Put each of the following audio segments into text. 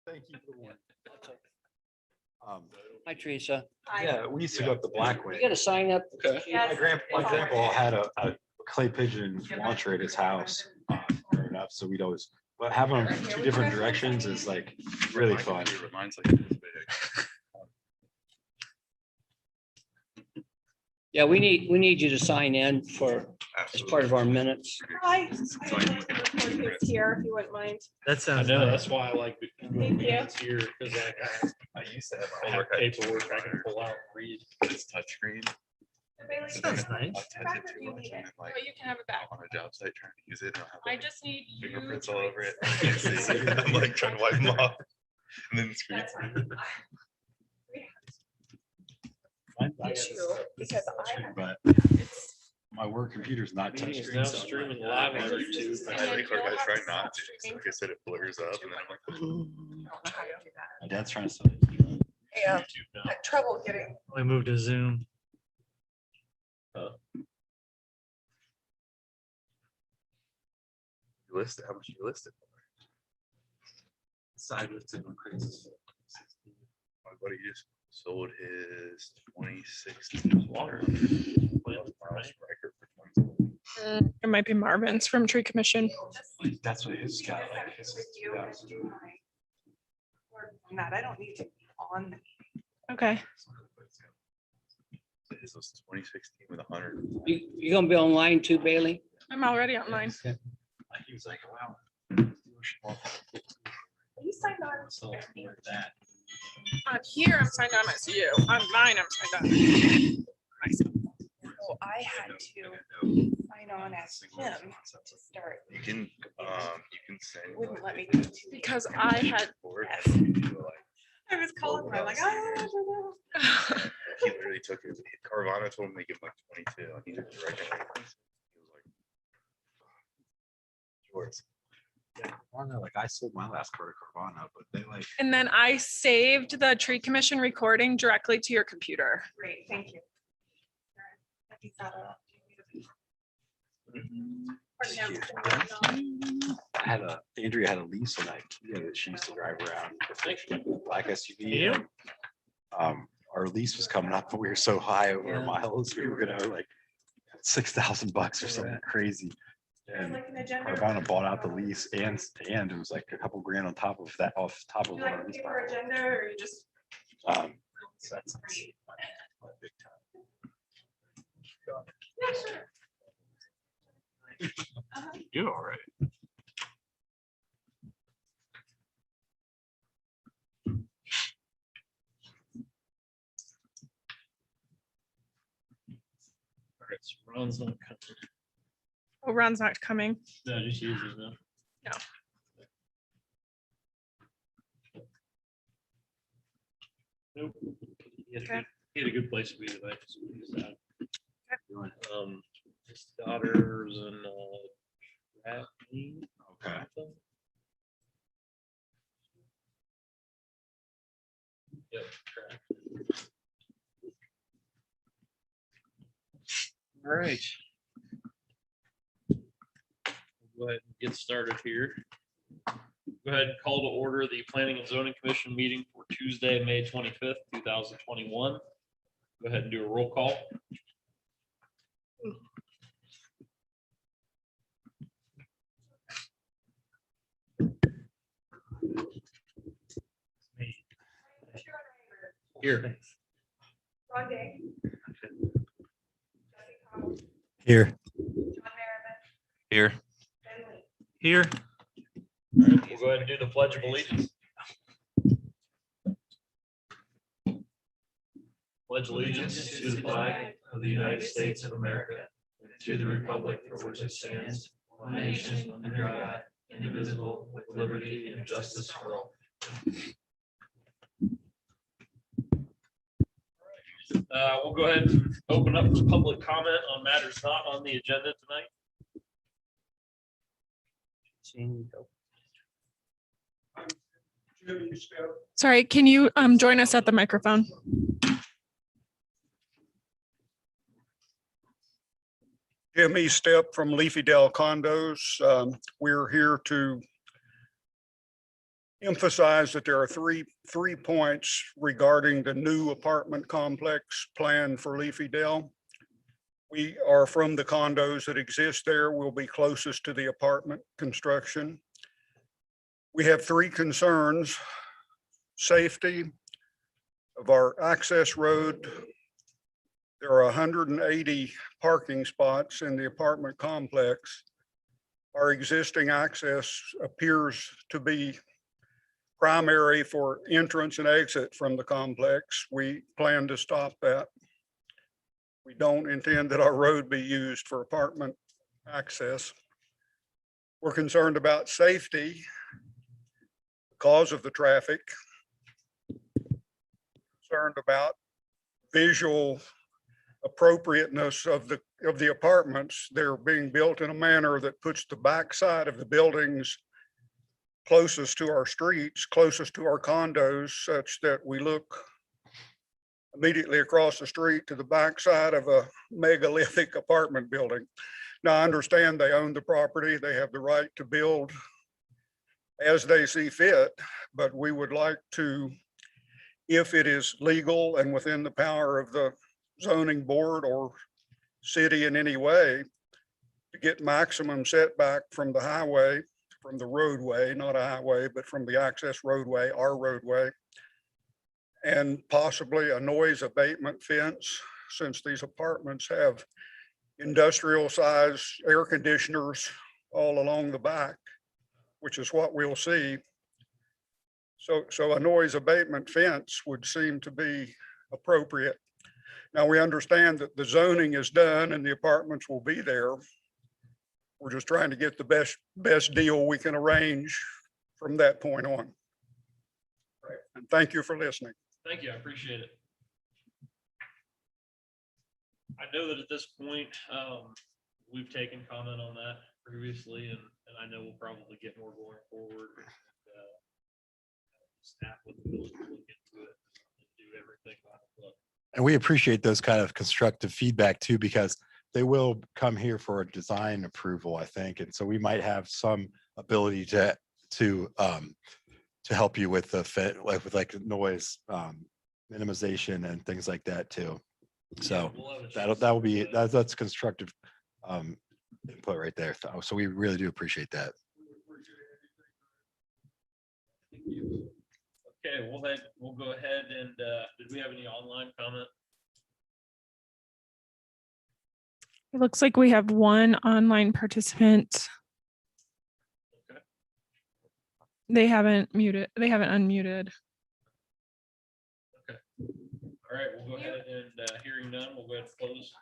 Thank you for the one. Hi, Teresa. Yeah, we used to go up the Blackway. You got to sign up. Okay. My grandpa had a clay pigeon launcher at his house. Growing up, so we'd always, but having them two different directions is like really fun. Mine's like this big. Yeah, we need you to sign in for, as part of our minutes. Hi. Here, if you wouldn't mind. That I sounds know, nice. that's why I like Thank you. it's here, because like I used to have I my have homework. paperwork I can pull out and read. It's touchscreen. Sounds nice. I'll touch it too much and then like Oh, you can have it back. on a job site trying to use it. And I'll have I like just need you. fingerprints to all over it. write- I can't see. I'm like trying to wipe them off. And then the screen. That's fine. Issue, because I have. But my work computer's not Meeting is touchscreen. now so I'm streaming like, live on "Oh, YouTube. I like I try not to. So like I said, it blurs up and then I'm like, I don't know how to do that. My dad's trying to sell it. Yeah, YouTube now. I had trouble getting. We moved to Zoom. you list it. How much you list it? Side with doing crazy. My buddy just sold his 2016 water. It might be Marvin's from Tree Commission. That's what his guy like. His is 2000. That I don't need to be on. Okay. His was 2016 with 100. You gonna be online too, Bailey? I'm already online. He was like, wow. You signed on. So like that. On here, I'm signed on as you. On mine, I'm signed on. Myself. So I had to sign on as him to start. You can send. Wouldn't let me. Because I had. Forward, Yes. and you do, like, I was calling him. I'm like, I don't know. he literally took his Carvana told him to give him like 22 and he took the regular. He was like, yours. Yeah, Carvana, like I sold my last car to Carvana, but they like. And then I saved the Tree Commission recording directly to your computer. Great, thank you. Andrea had a lease on that Kia that she used to drive around. Black SUV. Yeah. Our lease was coming up, but we were so high over our miles, we were gonna owe like $6,000 or something crazy. And Carvana bought out the lease and it was like a couple grand on top of that, off top of our lease. Agenda or you just. So that's big time. Yeah, sure. You're all right. All right, so Ron's not coming. Oh, Ron's not coming. No, just use it now. No. Nope. Okay. He had a good place to be today. So he's out. His daughters and Okay. Yep. correct. All right. Go ahead and get started here. Go ahead and call to order the Planning and Zoning Commission meeting for Tuesday, May 25th, 2021. Go ahead and do a roll call. Here. Ron Day. Here. Here. Here. All right, we'll go ahead and do the Pledge of Allegiance. Pledge allegiance to the flag of the United States of America, and to the republic for which it stands, one nation under God, indivisible, with liberty and justice for all. We'll go ahead and open up for public comment on matters not on the agenda tonight. Sorry, can you join us at the microphone? Jimmy Step from Leafy Dell Condos. We're here to emphasize that there are three points regarding the new apartment complex planned for Leafy Dell. We are from the condos that exist there. We'll be closest to the apartment construction. We have three concerns: safety of our access road. There are 180 parking spots in the apartment complex. Our existing access appears to be primary for entrance and exit from the complex. We plan to stop that. We don't intend that our road be used for apartment access. We're concerned about safety because of the traffic. Concerned about visual appropriateness of the apartments. They're being built in a manner that puts the backside of the buildings closest to our streets, closest to our condos, such that we look immediately across the street to the backside of a megalithic apartment building. Now, I understand they own the property. They have the right to build as they see fit, but we would like to, if it is legal and within the power of the zoning board or city in any way, to get maximum setback from the highway, from the roadway, not a highway, but from the access roadway, our roadway, and possibly a noise abatement fence, since these apartments have industrial size air conditioners all along the back, which is what we'll see. So a noise abatement fence would seem to be appropriate. Now, we understand that the zoning is done and the apartments will be there. We're just trying to get the best deal we can arrange from that point on. And thank you for listening. Thank you. I appreciate it. I know that at this point, we've taken comment on that previously, and I know we'll probably get more going forward. Staff will look into it and do everything by the book. And we appreciate those kind of constructive feedback too, because they will come here for a design approval, I think. And so we might have some ability to help you with the fit, like noise minimization and things like that too. So that's constructive input right there. So we really do appreciate that. Okay, we'll go ahead and did we have any online comment? It looks like we have one online participant. Okay. They haven't unmuted. Okay. All right, we'll go ahead and hearing none, we'll go ahead and close.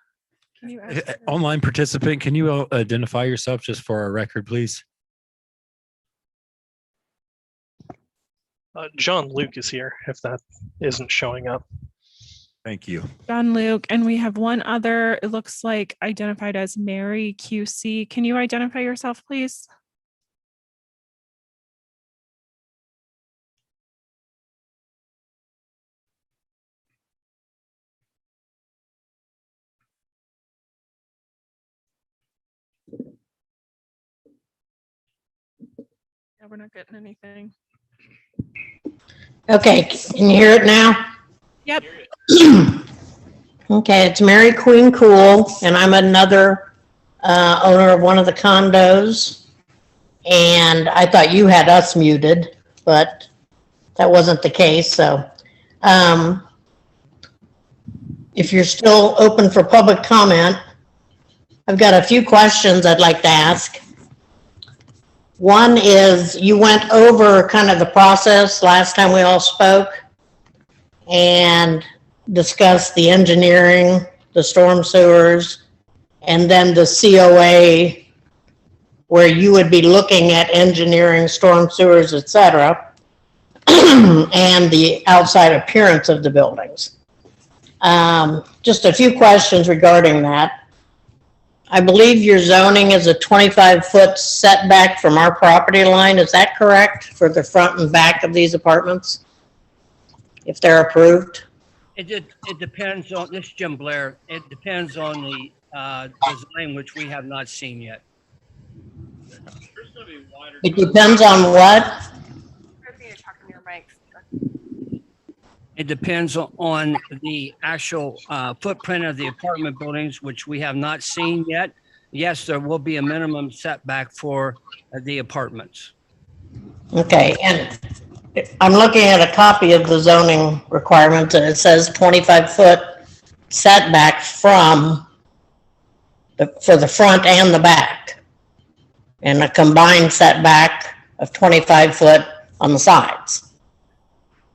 Can you ask her? Online participant, can you identify yourself just for our record, please? John Luke is here, if that isn't showing up. Thank you. John Luke, and we have one other, it looks like identified as Mary QC. Can you identify yourself, please? Yeah, we're not getting anything. Okay, can you hear it now? Yep. Okay, it's Mary Queen Cool, and I'm another owner of one of the condos. And I thought you had us muted, but that wasn't the case. So if you're still open for public comment, I've got a few questions I'd like to ask. One is, you went over kind of the process last time we all spoke and discussed the engineering, the storm sewers, and then the COA, where you would be looking at engineering, storm sewers, et cetera, and the outside appearance of the buildings. Just a few questions regarding that. I believe your zoning is a 25-foot setback from our property line. Is that correct for the front and back of these apartments, if they're approved? It depends on, this is Jim Blair. It depends on the design, which we have not seen yet. There's gonna be wider. It depends on what? The It depends on the actual footprint of the apartment buildings, which we have not seen yet. Yes, there will be a minimum setback for the apartments. Okay, and I'm looking at a copy of the zoning requirements, and it says 25-foot setback from for the front and the back, and a combined setback of 25 foot on the sides.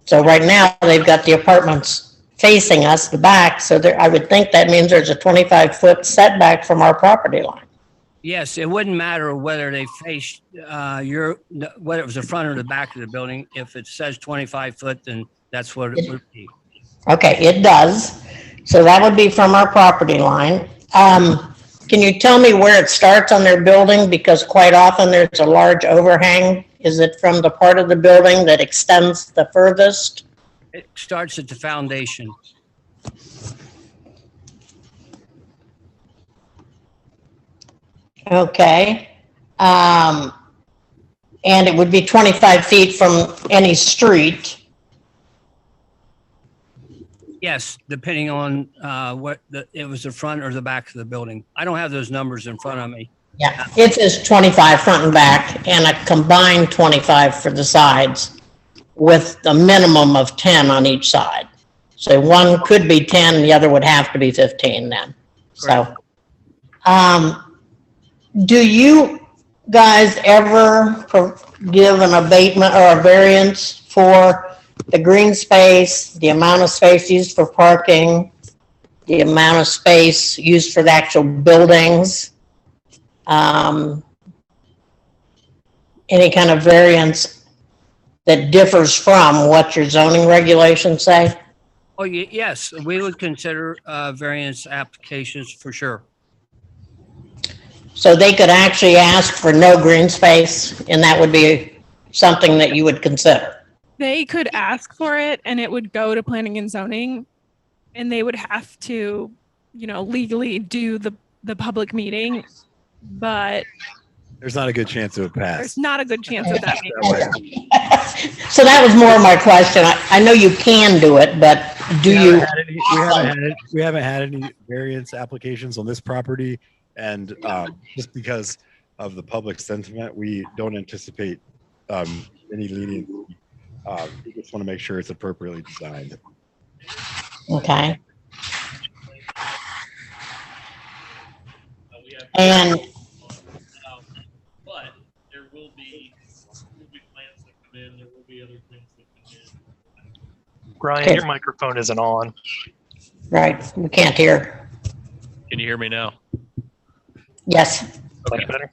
So right now, they've got the apartments facing us, the back, so there, I would think that means there's a 25-foot setback from our property line. Yes, it wouldn't matter whether they face whether it was the front or the back of the building. If it says 25 foot, then that's what it would be. Okay, it does. So that would be from our property line. Can you tell me where it starts on their building? Because quite often there's a large overhang. Is it from the part of the building that extends the furthest? It starts at the foundation. Okay. And it would be 25 feet from any street. Yes, depending on it was the front or the back of the building. I don't have those numbers in front of me. Yeah, it says 25 front and back and a combined 25 for the sides with a minimum of 10 on each side. So one could be 10, the other would have to be 15 then. So, do you guys ever give an abatement or a variance for the green space, the amount of space used for parking, the amount of space used for the actual buildings? Any kind of variance that differs from what your zoning regulations say? Oh, yes, we would consider variance applications for sure. So they could actually ask for no green space, and that would be something that you would consider? They could ask for it and it would go to planning and zoning, and they would have to, legally do the public meeting, but There's not a good chance it would pass. there's not a good chance of that. So that was more of my question. I know you can do it, but do you? We haven't had any variance applications on this property, and just because of the public sentiment, we don't anticipate any leniency. We just want to make sure it's appropriately designed. Okay. And But there will be plants that come in, there will be other things that come in. Brian, Okay. your microphone isn't on. right, we can't hear. Can you hear me now? Yes. Much better.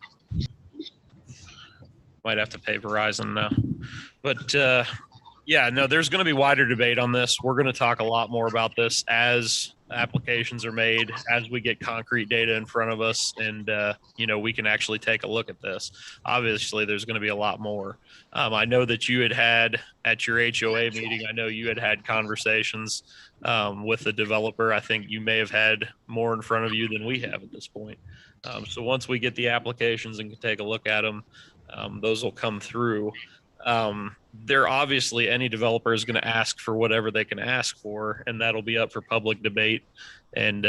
Might have to pay Verizon now. But yeah, no, there's going to be wider debate on this. We're going to talk a lot more about this as applications are made, as we get concrete data in front of us, and we can actually take a look at this. Obviously, there's going to be a lot more. I know that you had at your HOA meeting, I know you had conversations with the developer. I think you may have had more in front of you than we have at this point. So once we get the applications and can take a look at them, those will come through. They're obviously, any developer is going to ask for whatever they can ask for, and that'll be up for public debate. And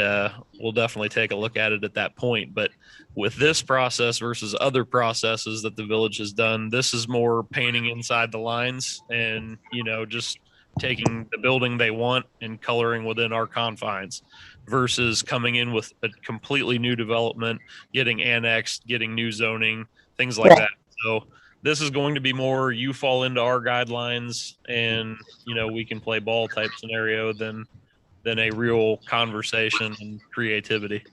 we'll definitely take a look at it at that point. But with this process versus other processes that the village has done, this is more painting inside the lines and, just taking the building they want and coloring within our confines versus coming in with a completely new development, getting annexed, getting new zoning, things like that. So this is going to be more, you fall into our guidelines and, we can play ball type scenario than a real conversation and creativity.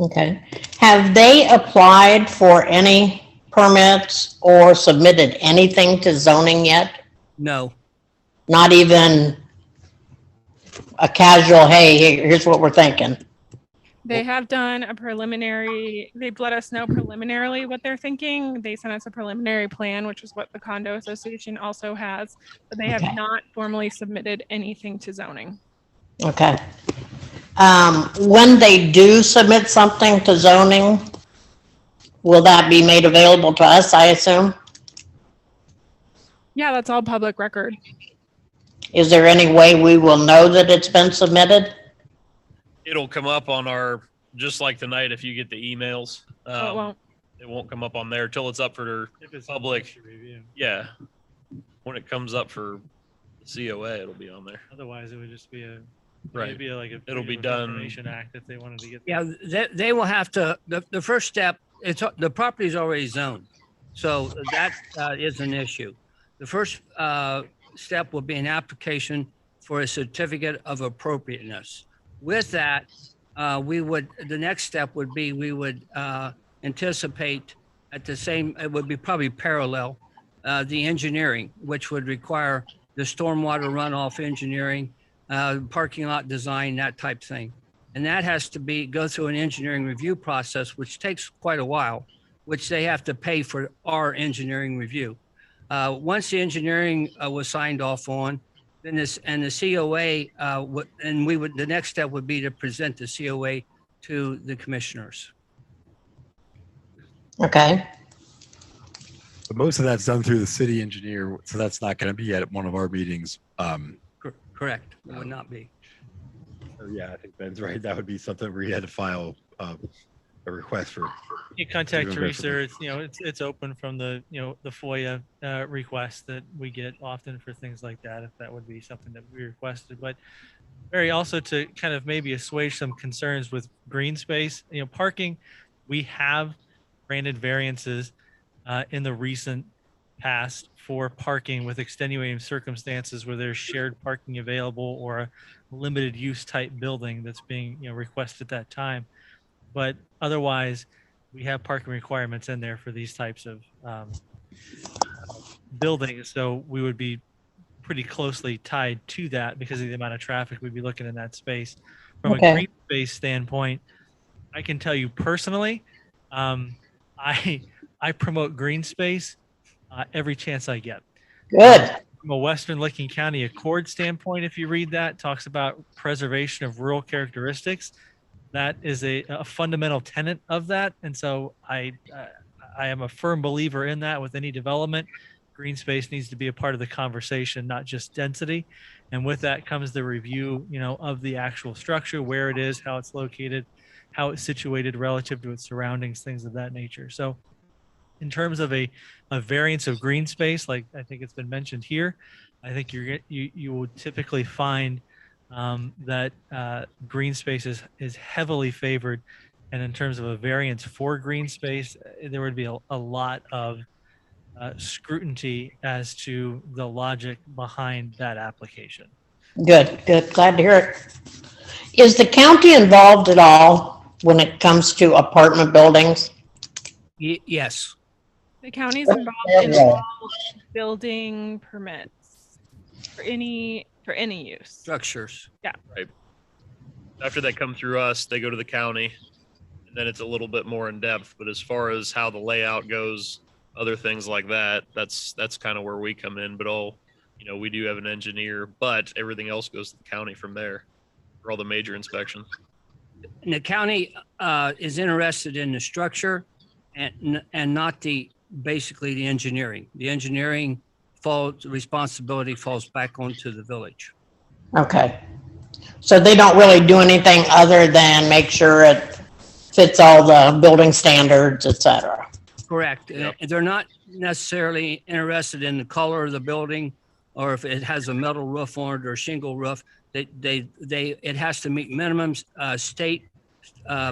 Okay. Have they applied for any permits or submitted anything to zoning yet? No. Not even a casual, hey, here's what we're thinking? They have done a preliminary, they've let us know preliminarily what they're thinking. They sent us a preliminary plan, which is what the condo association also has, but they have not formally submitted anything to zoning. Okay. When they do submit something to zoning, will that be made available to us, I assume? Yeah, that's all public record. Is there any way we will know that it's been submitted? It'll come up on our, just like tonight, if you get the emails. Oh, it won't. It won't come up on there till it's up for public. Yeah. When it comes up for COA, it'll be on there. Otherwise, it would just be a, Right. it'd be like a. It'll be Freedom of done- Information Act if they wanted to get. Yeah, they will have to, the first step, the property is already zoned. So that is an issue. The first step will be an application for a certificate of appropriateness. With that, the next step would be, we would anticipate at the same, it would be probably parallel, the engineering, which would require the stormwater runoff engineering, parking lot design, that type thing. And that has to go through an engineering review process, which takes quite a while, which they have to pay for our engineering review. Once the engineering was signed off on, then the COA, the next step would be to present the COA to the commissioners. Okay, But most of that's done through the city engineer, so that's not going to be at one of our meetings. Correct, it would not be. Yeah, I think Ben's right. That would be something where you had to file a request for. You contact Even Teresa, better. it's open from the FOIA request that we get often for things like that, if that would be something that we requested. But Barry, also to kind of maybe assuage some concerns with green space, parking, we have granted variances in the recent past for parking with extenuating circumstances where there's shared parking available or a limited use type building that's being requested at that time. But otherwise, we have parking requirements in there for these types of buildings. So we would be pretty closely tied to that because of the amount of traffic we'd be looking in that space. From Okay. a green space standpoint, I can tell you personally, I promote green space every chance I get. good. From a Western Licking County Accord standpoint, if you read that, talks about preservation of rural characteristics. That is a fundamental tenet of that. And so I am a firm believer in that with any development. Green space needs to be a part of the conversation, not just density. And with that comes the review, of the actual structure, where it is, how it's located, how it's situated relative to its surroundings, things of that nature. So in terms of a variance of green space, like I think it's been mentioned here, I think you will typically find that green space is heavily favored. And in terms of a variance for green space, there would be a lot of scrutiny as to the logic behind that application. Good, good. Glad to hear it. Is the county involved at all when it comes to apartment buildings? Yes, The county's involved in Yeah. all building permits for any use. structures. After they come through us, they go to the county, and then it's a little bit more in depth. But as far as how the layout goes, other things like that, that's kind of where we come in. But we do have an engineer, but everything else goes to the county from there for all the major inspections. And the county is interested in the structure and not basically the engineering. The engineering responsibility falls back onto the village. Okay. So they don't really do anything other than make sure it fits all the building standards, et cetera. Correct. Yep. They're not necessarily interested in the color of the building or if it has a metal roof on it or shingle roof. It has to meet minimum state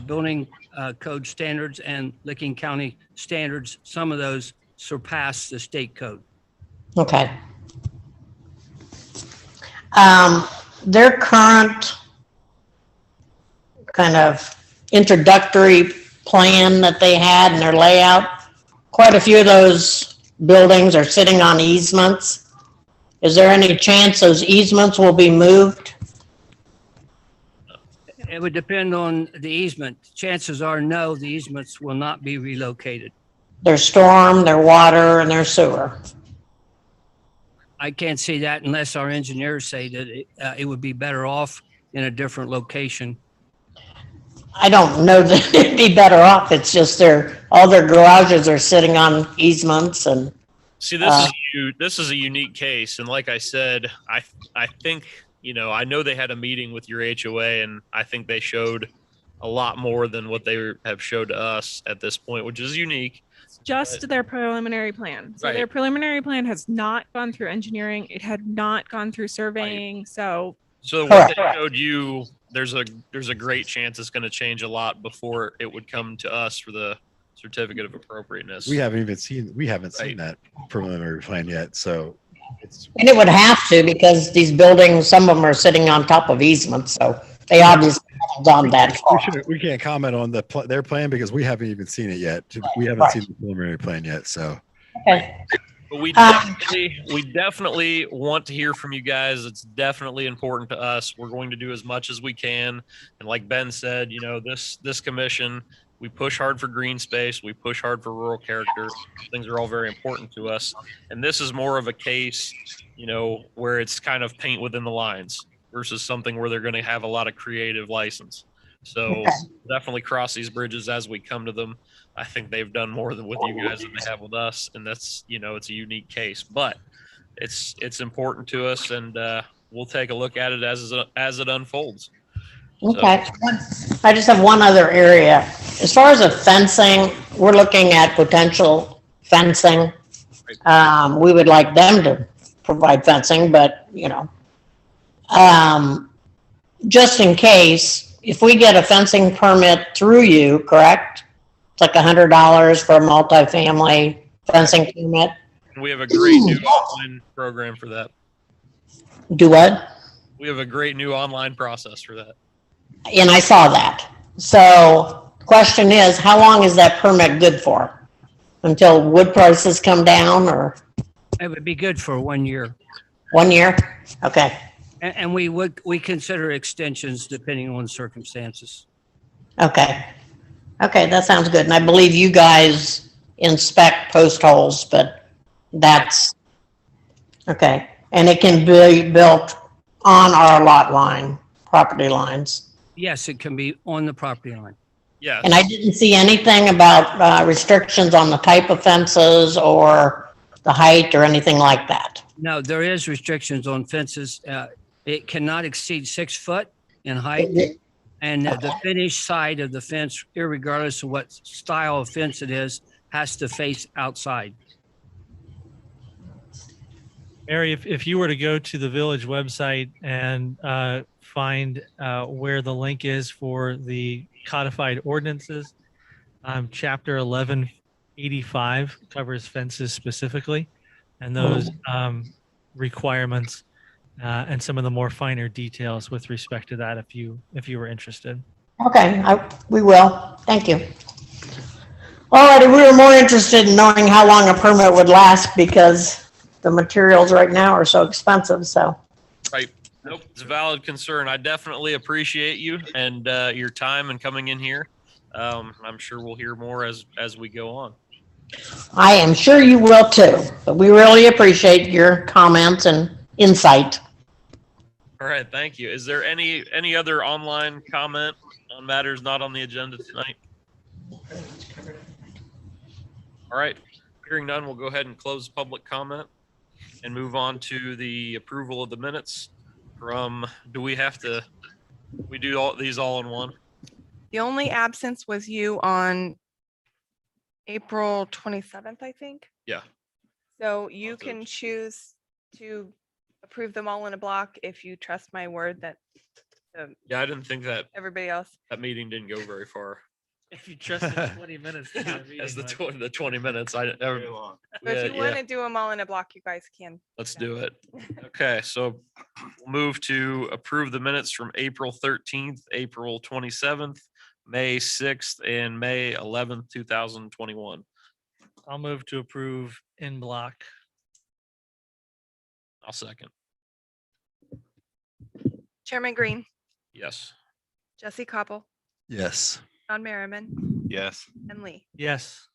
building code standards and Licking County standards. Some of those surpass the state code. Okay. Their current kind of introductory plan that they had in their layout, quite a few of those buildings are sitting on easements. Is there any chance those easements will be moved? It would depend on the easement. Chances are no, the easements will not be relocated. Their storm, their water, and their sewer. I can't see that unless our engineers say that it would be better off in a different location. I don't know that it'd be better off. It's just all their garages are sitting on easements and, See, this is a unique case, and like I said, I think, you know, I know they had a meeting with your HOA, and I think they showed a lot more than what they have showed to us at this point, which is unique. Just their preliminary plan. So their Right. preliminary plan has not gone through engineering. It had not gone through surveying. So So what they showed you, there's a great chance it's going to change a lot before it would come to us for the certificate of appropriateness. We haven't seen that preliminary plan yet, so it's. And it would have to, because these buildings, some of them are sitting on top of easements, so they obviously haven't gone that far. We can't comment on their plan because we haven't even seen it yet. We haven't seen the preliminary plan yet, so. Okay. But we definitely want to hear from you guys. It's definitely important to us. We're going to do as much as we can. And like Ben said, you know, this commission, we push hard for green space. We push hard for rural character. Things are all very important to us. And this is more of a case, you know, where it's kind of paint within the lines versus something where they're going to have a lot of creative license. So definitely cross these bridges as we come to them. I think they've done more than with you guys than they have with us. And that's, you know, it's a unique case, but it's important to us, and we'll take a look at it as it unfolds. Okay. I just have one other area. As far as the fencing, we're looking at potential fencing. We would like them to provide fencing, but you know, just in case, if we get a fencing permit through you, correct? It's like $100 for a multifamily fencing permit. We have a great new online program for that. Do what? We have a great new online process for that. And I saw that. So the question is, how long is that permit good for? Until wood prices come down, or It would be good for 1 year. 1 year? Okay. And we consider extensions depending on circumstances. Okay. Okay, that sounds good. And I believe you guys inspect post holes, but that's, okay. And it can be built on our lot line, property lines. Yes, it can be on the property line. Yeah. And I didn't see anything about restrictions on the type of fences or the height or anything like that. No, there is restrictions on fences. It cannot exceed 6 foot in height. And the finished side of the fence, irregardless of what style of fence it is, has to face outside. Mary, if you were to go to the village website and find where the link is for the codified ordinances, chapter 1185 covers fences specifically, and those requirements and some of the more finer details with respect to that, if you were interested. Okay, we will. Thank you. Alrighty, we were more interested in knowing how long a permit would last because the materials right now are so expensive, so. Right. Nope. It's a valid concern. I definitely appreciate you and your time and coming in here. I'm sure we'll hear more as we go on. I am sure you will too, but we really appreciate your comments and insight. All right. Thank you. Is there any other online comment on matters not on the agenda tonight? All right. Hearing none, we'll go ahead and close public comment and move on to the approval of the minutes from, we do all these all in one? The only absence was you on April 27th, I think. Yeah. So you can choose to approve them all in a block if you trust my word that Yeah. I didn't think that everybody else. that meeting didn't go very far. If you trust in 20 minutes. As the 20 minutes, So if you want to do them all in a block, you guys can. Let's do it. Okay, so we'll move to approve the minutes from April 13th, April 27th, May 6th, and May 11th, 2021. I'll move to approve in block. I'll second. Chairman Green, Yes. Jesse Koppel, Yes. John Merriman, Yes. and Lee. Yes.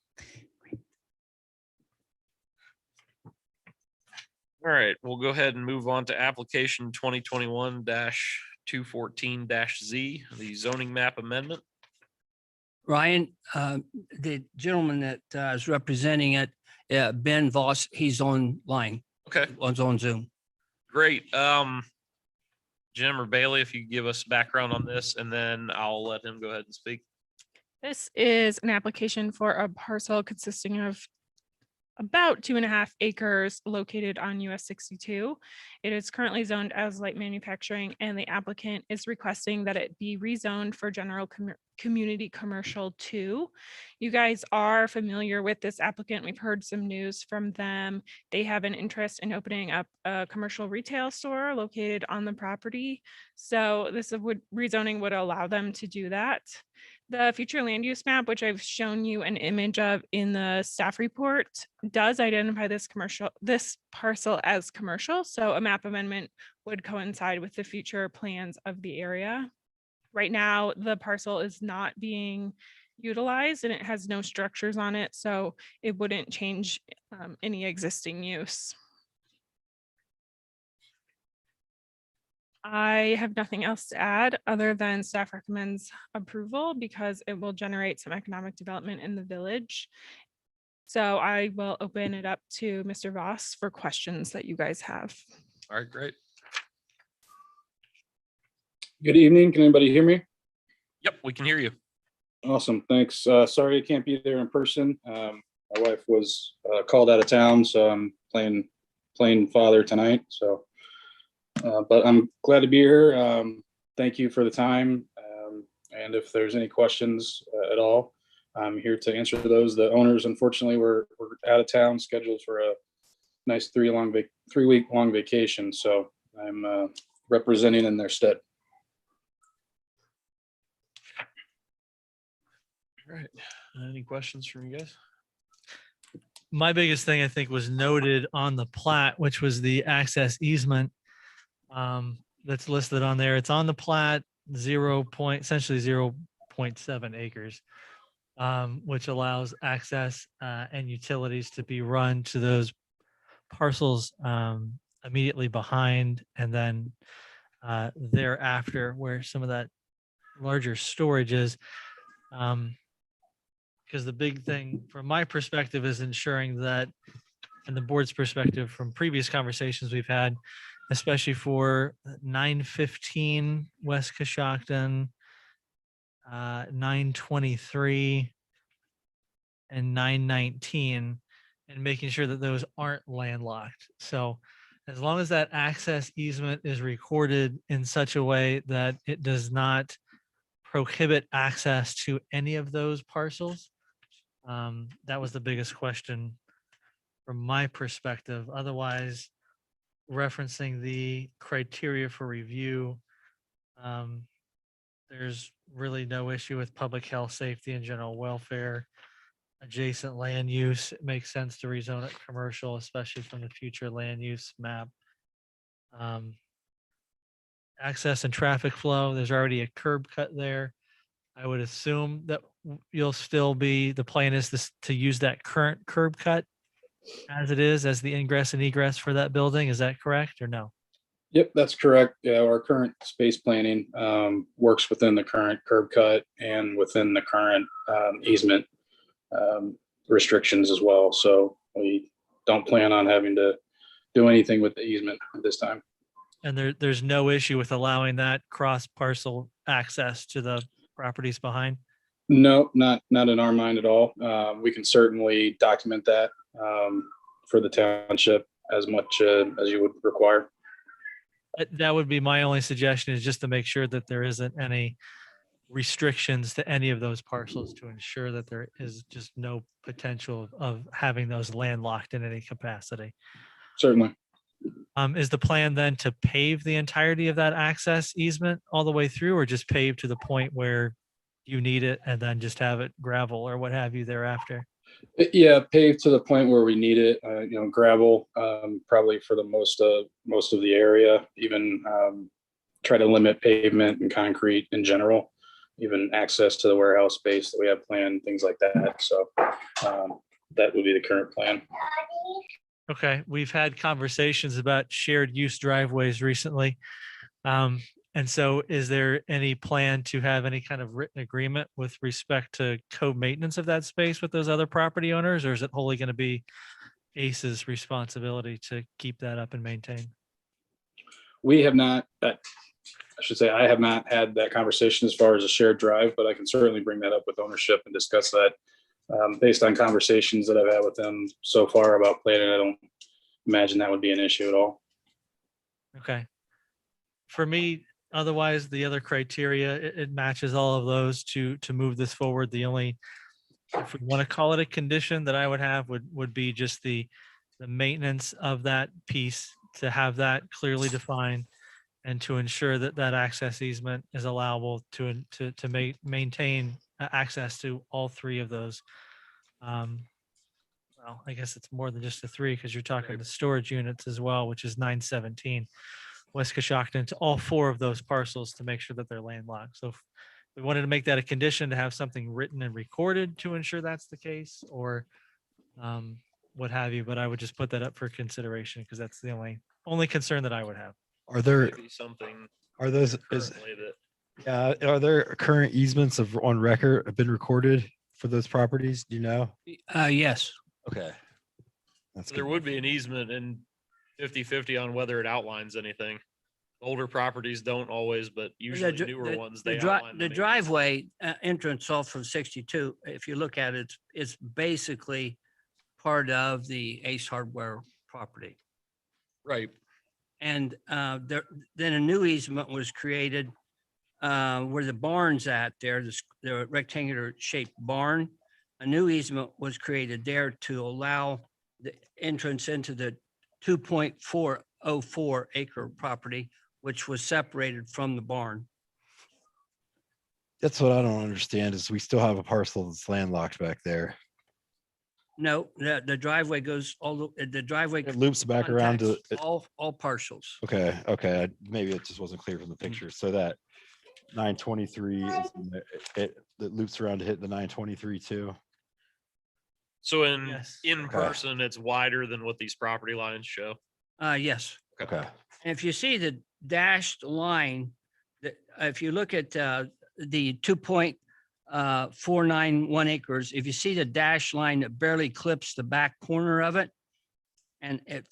All right, we'll go ahead and move on to application 2021-214-Z, the zoning map amendment. Ryan, the gentleman that is representing it Yeah, Ben Voss, he's online, Okay, on Zoom. great. Jim or Bailey, if you could give us background on this, and then I'll let him go ahead and speak. This is an application for a parcel consisting of about 2.5 acres located on US 62. It is currently zoned as light manufacturing, and the applicant is requesting that it be rezoned for general community commercial 2. You guys are familiar with this applicant. We've heard some news from them. They have an interest in opening up a commercial retail store located on the property. So this rezoning would allow them to do that. The future land use map, which I've shown you an image of in the staff report, does identify this parcel as commercial. So a map amendment would coincide with the future plans of the area. Right now, the parcel is not being utilized and it has no structures on it, so it wouldn't change any existing use. I have nothing else to add other than staff recommends approval because it will generate some economic development in the village. So I will open it up to Mr. Voss for questions that you guys have. All right, great. Good evening. Can anybody hear me? Yep, we can hear you. Awesome. Thanks. Sorry I can't be there in person. My wife was called out of town, so I'm playing father tonight. So, but I'm glad to be here. Thank you for the time. And if there's any questions at all, I'm here to answer those. The owners, unfortunately, were out of town, scheduled for a nice 3-week long vacation. So I'm representing in their stead. All right. Any questions from you guys? My biggest thing I think was noted on the plat, which was the access easement that's listed on there. It's on the plat, essentially 0.7 acres, which allows access and utilities to be run to those parcels immediately behind, and then thereafter where some of that larger storage is. Because the big thing from my perspective is ensuring that, and the board's perspective from previous conversations we've had, especially for 915 West Coshocton, 923 and 919, and making sure that those aren't landlocked. So as long as that access easement is recorded in such a way that it does not prohibit access to any of those parcels, that was the biggest question from my perspective. Otherwise, referencing the criteria for review, there's really no issue with public health, safety, and general welfare. Adjacent land use, it makes sense to rezone it commercial, especially from the future land use map. Access and traffic flow, there's already a curb cut there. I would assume that you'll still be, the plan is to use that current curb cut as it is, as the ingress and egress for that building. Is that correct or no? Yep, that's correct. Yeah, our current space planning works within the current curb cut and within the current easement restrictions as well. So we don't plan on having to do anything with the easement at this time. And there's no issue with allowing that cross parcel access to the properties behind? No, not in our mind at all. We can certainly document that for the township as much as you would require. That would be my only suggestion, is just to make sure that there isn't any restrictions to any of those parcels to ensure that there is just no potential of having those landlocked in any capacity. Certainly. Is the plan then to pave the entirety of that access easement all the way through, or just pave to the point where you need it and then just have it gravel or what have you thereafter? Yeah, paved to the point where we need it. Gravel probably for the most of the area. Even try to limit pavement and concrete in general. Even access to the warehouse space that we have planned, things like that. So that would be the current plan. Okay, we've had conversations about shared use driveways recently. And so is there any plan to have any kind of written agreement with respect to co-maintenance of that space with those other property owners, or is it wholly going to be ACE's responsibility to keep that up and maintain? We have not, I should say, I have not had that conversation as far as a shared drive, but I can certainly bring that up with ownership and discuss that. Based on conversations that I've had with them so far about planning, I don't imagine that would be an issue at all. Okay. For me, otherwise, the other criteria, it matches all of those to move this forward. The only, if we want to call it a condition that I would have would be just the maintenance of that piece, to have that clearly defined and to ensure that that access easement is allowable to maintain access to all three of those. Well, I guess it's more than just the three, because you're talking the storage units as well, which is 917 West Coshocton, to all four of those parcels to make sure that they're landlocked. So if we wanted to make that a condition, to have something written and recorded to ensure that's the case, or what have you, but I would just put that up for consideration, because that's the only concern that I would have. Are there, Maybe something are those, currently that are there current easements on record have been recorded for those properties? Do you know? Yes. Okay. That's there good. would be an easement and 50-50 on whether it outlines anything. Older properties don't always, but usually newer ones, they outline The driveway entrance off of 62, if you look at it, it's basically part of the Ace Hardware property. Right. And then a new easement was created where the barn's at there, the rectangular shaped barn. A new easement was created there to allow the entrance into the 2.404 acre property, which was separated from the barn. That's what I don't understand is we still have a parcel that's landlocked back there. No, the driveway goes the driveway It loops back around to contacts all parcels. Okay, okay. Maybe it just wasn't clear from the picture. So that 923 is it loops around to hit the 923 too. So in Yes. in Okay. person, it's wider than what these property lines show. Yes. Okay. And if you see the dashed line, that if you look at the 2.491 acres, if you see the dashed line that barely clips the back corner of it, and it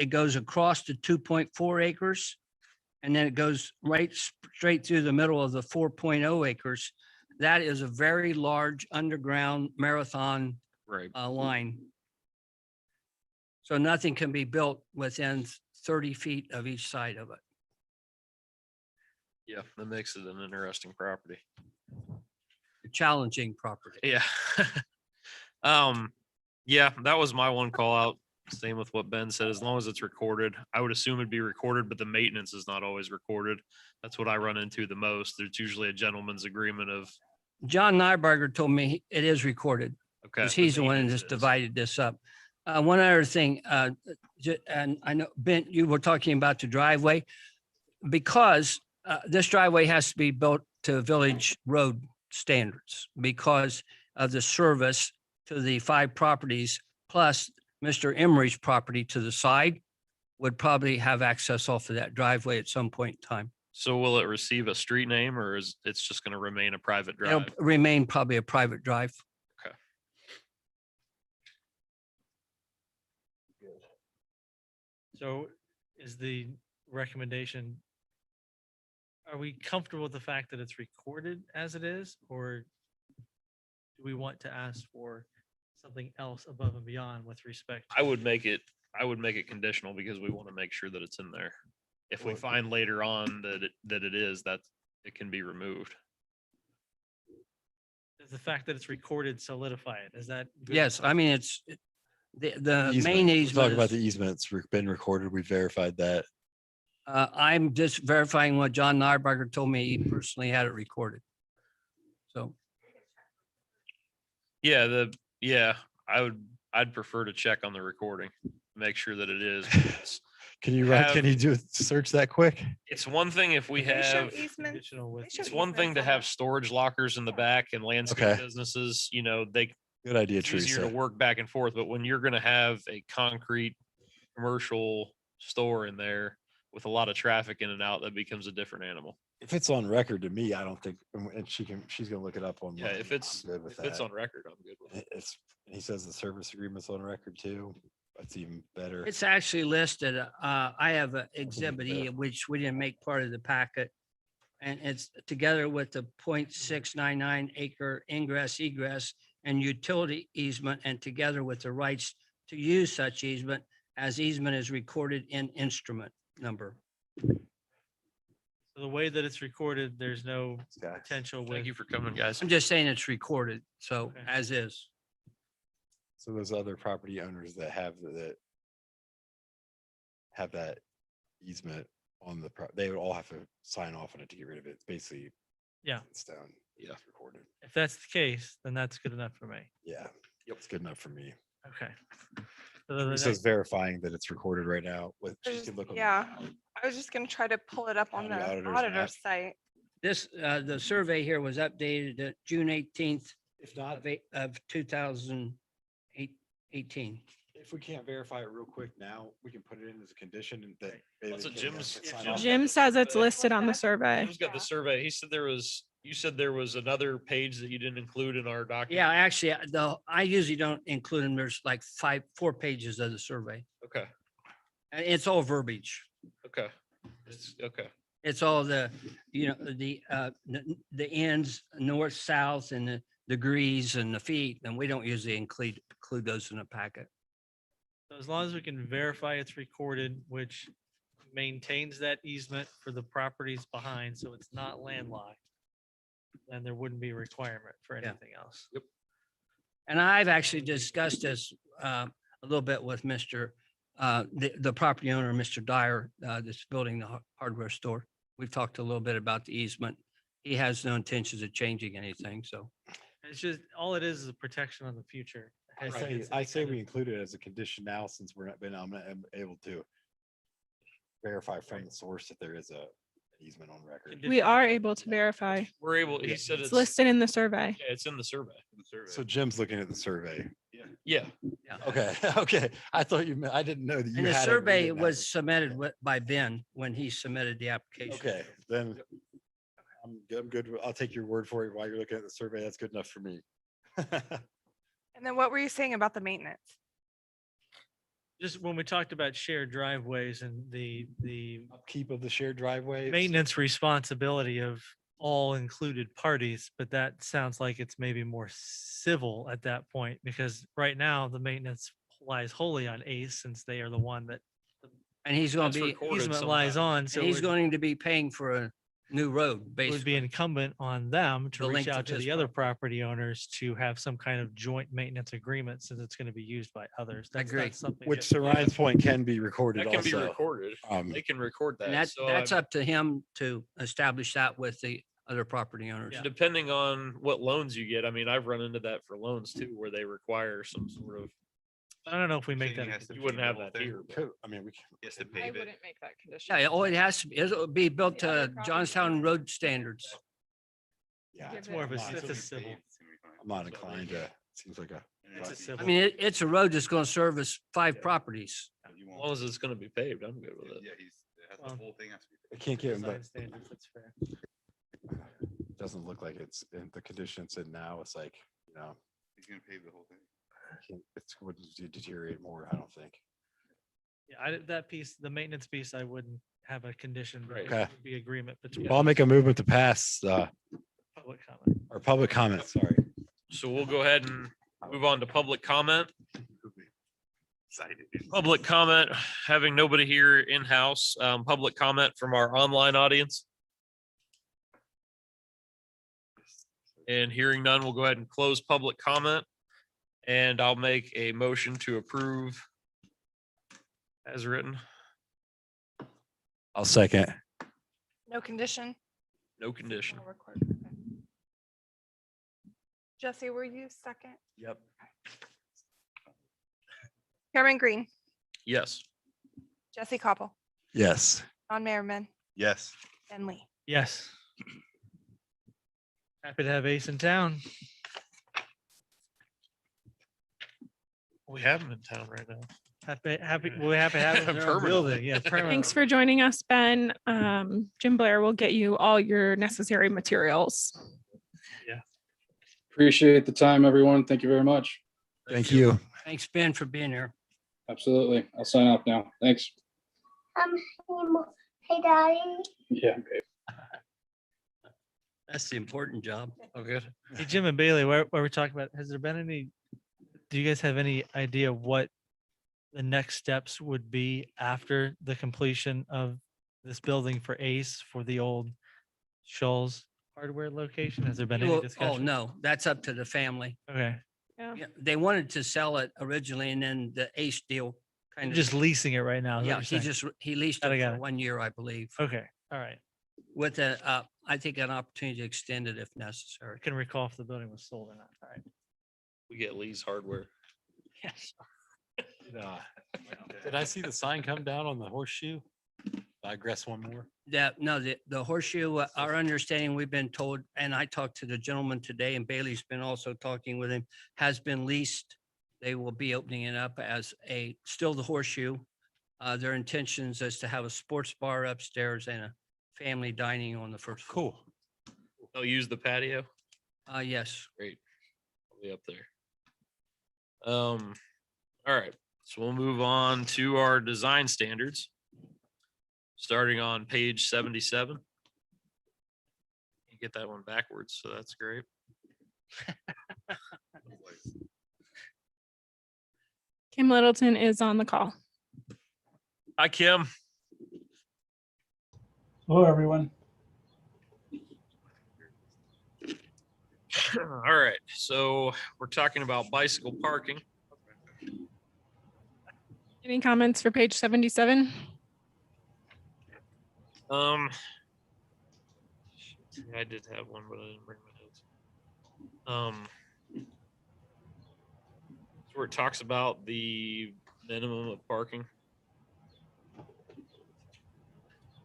goes across the 2.4 acres, and then it goes straight through the middle of the 4.0 acres. That is a very large underground marathon Right. line. So nothing can be built within 30 feet of each side of it. Yeah, that makes it an interesting property. Challenging property. Yeah. Yeah, that was my one call out. Same with what Ben said, as long as it's recorded. I would assume it'd be recorded, but the maintenance is not always recorded. That's what I run into the most. There's usually a gentleman's agreement of, John Nyberger told me it is recorded, okay. because he's the one that maintenance just is. divided this up. One other thing, and I know, Ben, you were talking about the driveway, because this driveway has to be built to village road standards because of the service to the 5 properties, plus Mr. Emery's property to the side would probably have access off of that driveway at some point in time. So will it receive a street name, or is it's just going to remain a private It'll drive? remain probably a private drive. Okay. So is the recommendation, are we comfortable with the fact that it's recorded as it is, or do we want to ask for something else above and beyond with respect? I would make it conditional because we want to make sure that it's in there. If we find later on that it is, that it can be removed. Does the fact that it's recorded solidify it? Is that? good? Yes, I mean, the Easement. main We're easement. talking about the is- easement. It's been recorded. We verified that. I'm just verifying what John Nyberger told me. He personally had it recorded. So, Yeah, I'd prefer to check on the recording, make sure that it is. It's- Can you Have- can you do a search that quick? It's one thing if we They show have, easements. Additional with- They show it's one thing to easements on have storage lockers in the back and landscape Okay. businesses, Good idea, it's easier to Teresa. work back and forth, but when you're gonna have a concrete commercial store in there with a lot of traffic in and out, that becomes a different animal. If it's on record to me, I don't think, and she's gonna look it up on. Yeah, if it's I'm good with if it's that. on record, I'm good with it. He says the service agreement's on record too. That's even better. It's actually listed. I have a exhibit E, which we didn't make part of the packet. And it's together with the 0.699 acre ingress egress and utility easement, and together with the rights to use such easement as easement is recorded in instrument number. So the way that it's recorded, there's no Guys. potential with. Thank you for coming, guys. I'm just saying it's recorded, so Okay. as is. So those other property owners that have that easement on the, they would all have to sign off on it to get rid of it. It's basically. Yeah. It's down. Yeah. It's recorded. If that's the case, then that's good enough for me. Yeah. It's good enough for me. Okay. So then the It says next- verifying that it's recorded right now with. There's- you can look on the- yeah. I was just gonna try to pull it up on County the auditor's auditor's map. site. This, the survey here was updated at June 18th If not, of 2018. if we can't verify it real quick now, we can put it in as a condition and that. That's what Jim's- Jim says it's listed on the survey. Jim's got the survey. He said you said there was another page that you didn't include in our document. Yeah, actually, I usually don't include them. There's like 4 pages of the survey. Okay, And it's all verbiage. okay. Okay. It's all the, the ends, north, south, and the degrees and the feet, and we don't usually include those in the packet. So as long as we can verify it's recorded, which maintains that easement for the properties behind, so it's not landlocked, then there wouldn't be a requirement for Yeah. anything else. Yep. And I've actually discussed this a little bit with the property owner, Mr. Dyer, that's building the hardware store. We've talked a little bit about the easement. He has no intentions of changing anything, so. It's just, all it is a protection on the future. I say we include it as a condition now, since we're not able to verify from the source that there is a easement on record. We are able to verify. We're able, he said It's it's, listed in the survey. yeah, it's in the survey. So Jim's looking at the survey. Yeah. Okay, okay. I thought I didn't know that you And the had. it survey written out. was submitted by Ben when he submitted the application. Okay, then I'm good. I'll take your word for it while you're looking at the survey. That's good enough for me. And then what were you saying about the maintenance? Just when we talked about shared driveways and the Upkeep of the shared driveway. maintenance responsibility of all included parties, but that sounds like it's maybe more civil at that point, because right now the maintenance lies wholly on ACE, since they are the one that And he's going That's to be, recorded easement sometime. lies on, so and it he's would going to be paying for a new road, it would basically. be incumbent on them to The reach length out of to his the other property owners to have some kind of joint maintenance agreement, since it's going to be used by others. That's agree. not something. Which that- to Ryan's point can be recorded That can be also. recorded. Um, They can record And that. that's up to him to establish that with the other property owners. Yeah. Depending on what loans you get. I mean, I've run into that for loans too, where they require some sort of, I don't know if we make Saying that. he a has to you wouldn't pave the have whole that thing? here. but- could- I mean, we can. He has to I pave it. wouldn't make that condition. Yeah, it has to be, it'll be built The other to property Johnstown owners. road standards. Yeah, Give It's more of a I'm not- it's a It's civil. gonna be fine. I'm not inclined to, seems like a. It's a I civil. mean, it's a road that's going to service 5 properties. You As won't- long as it's gonna be paved, I'm good with it. Yeah, it has Well, the whole thing has to be. I can't get him, Design but standards, that's fair. doesn't look like it's in the condition it's in now. It's like, He's gonna pave the whole thing. it's going to deteriorate more, I don't think. Yeah, that piece, the maintenance piece, I wouldn't have a condition, but Right. there Okay. would be agreement between. Well, I'll make a movement to pass, Public comment. our public comment, sorry. So we'll go ahead and move on to public comment. Excited. Public comment, having nobody here in-house, public comment from our online audience. And hearing none, we'll go ahead and close public comment. And I'll make a motion to approve as written. I'll second. No condition? No condition. No record, okay. Jesse, were you second? Yep. Chairman Green, Yes. Jesse Koppel, Yes. John Merriman, Yes. Ben Lee. Yes. Happy to have Ace in town. We have them in town right now. We're happy to have him in our Permanently. building. Yeah. Thanks permanently. for joining us, Ben. Jim Blair will get you all your necessary materials. Appreciate the time, everyone. Thank you very much. Thank you. Thanks, Ben, for being here. absolutely. I'll sign off now. Thanks. Hey, Daddy. Yeah. That's the important job. Oh, good. Hey, Jim and Bailey, where we're talking about, has there been any, do you guys have any idea what the next steps would be after the completion of this building for Ace for the old Shoals hardware location? Has there been any Oh, discussion? no, that's up to the family. Okay, Yeah. Yeah, they wanted to sell it originally and then the Ace deal kind you're of. just leasing it right now. is what Yeah, you're he saying? he leased Got it, it got for it. 1 year, I believe, Okay, all right. with I think an opportunity to extend it if necessary. I can recall if the building was sold or not. All right. We get Lee's hardware. Yes. Did I see the sign come down on the horseshoe? Digress one more. That, no, the horseshoe, our understanding, we've been told, and I talked to the gentleman today and Bailey's been also talking with him, has been leased. They will be opening it up as still the horseshoe. Their intentions is to have a sports bar upstairs and a family dining on the first floor. Cool. They'll use the patio. Yes. Great. I'll be up there. All right. So we'll move on to our design standards. Starting on page 77. You get that one backwards, so that's great. Kim Littleton is on the call. Hi, Kim. Hello, everyone. All right. So we're talking about bicycle parking. Any comments for page 77? I did have one, but I didn't bring my notes. So where it talks about the minimum of parking.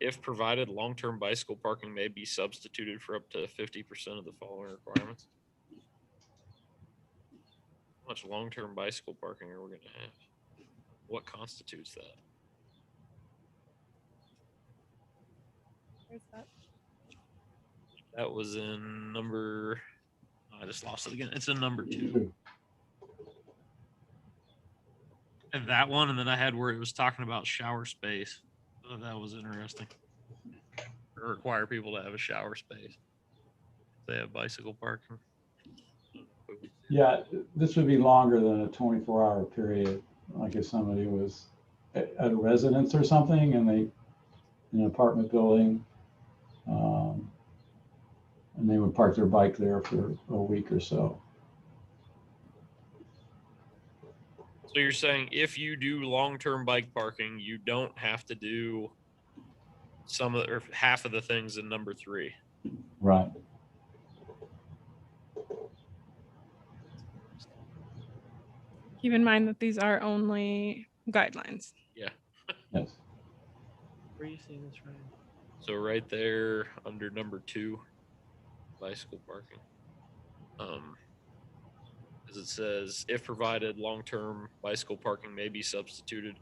If provided, long-term bicycle parking may be substituted for up to 50% of the following requirements. How much long-term bicycle parking are we going to have? What constitutes that? Where's that? That was in number, I just lost it again. It's in number 2. And that one, and then I had where it was talking about shower space. So that was interesting. Require people to have a shower space. If they have bicycle parking. Yeah, this would be longer than a 24-hour period. Like if somebody was at a residence or something and in an apartment building, and they would park their bike there for a week or so. So you're saying if you do long-term bike parking, you don't have to do some of or half of the things in number 3. Right. Keep in mind that these are only guidelines. Yeah. Yes. Where are you seeing this right? So right there under number 2, bicycle parking. As it says, if provided, long-term bicycle parking may be substituted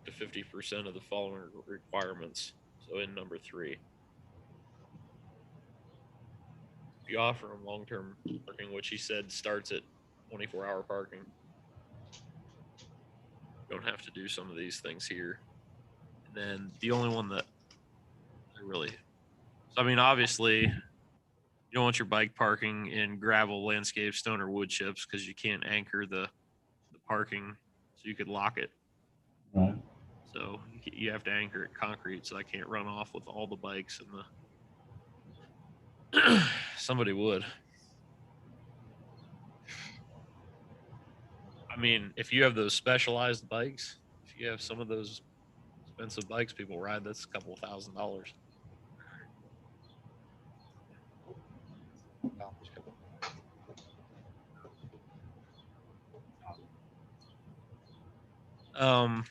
to 50% of the following requirements. So in number 3. If you offer them long-term parking, which he said starts at 24-hour parking, you don't have to do some of these things here. And then the only one that I really, so I mean, obviously, you don't want your bike parking in gravel, landscape, stone, or wood chips because you can't anchor the parking, so you could lock it. Right. So you have to anchor it concrete, so I can't run off with all the bikes and the. Somebody would. I mean, if you have those specialized bikes, if you have some of those expensive bikes people ride, that's a couple $1,000s.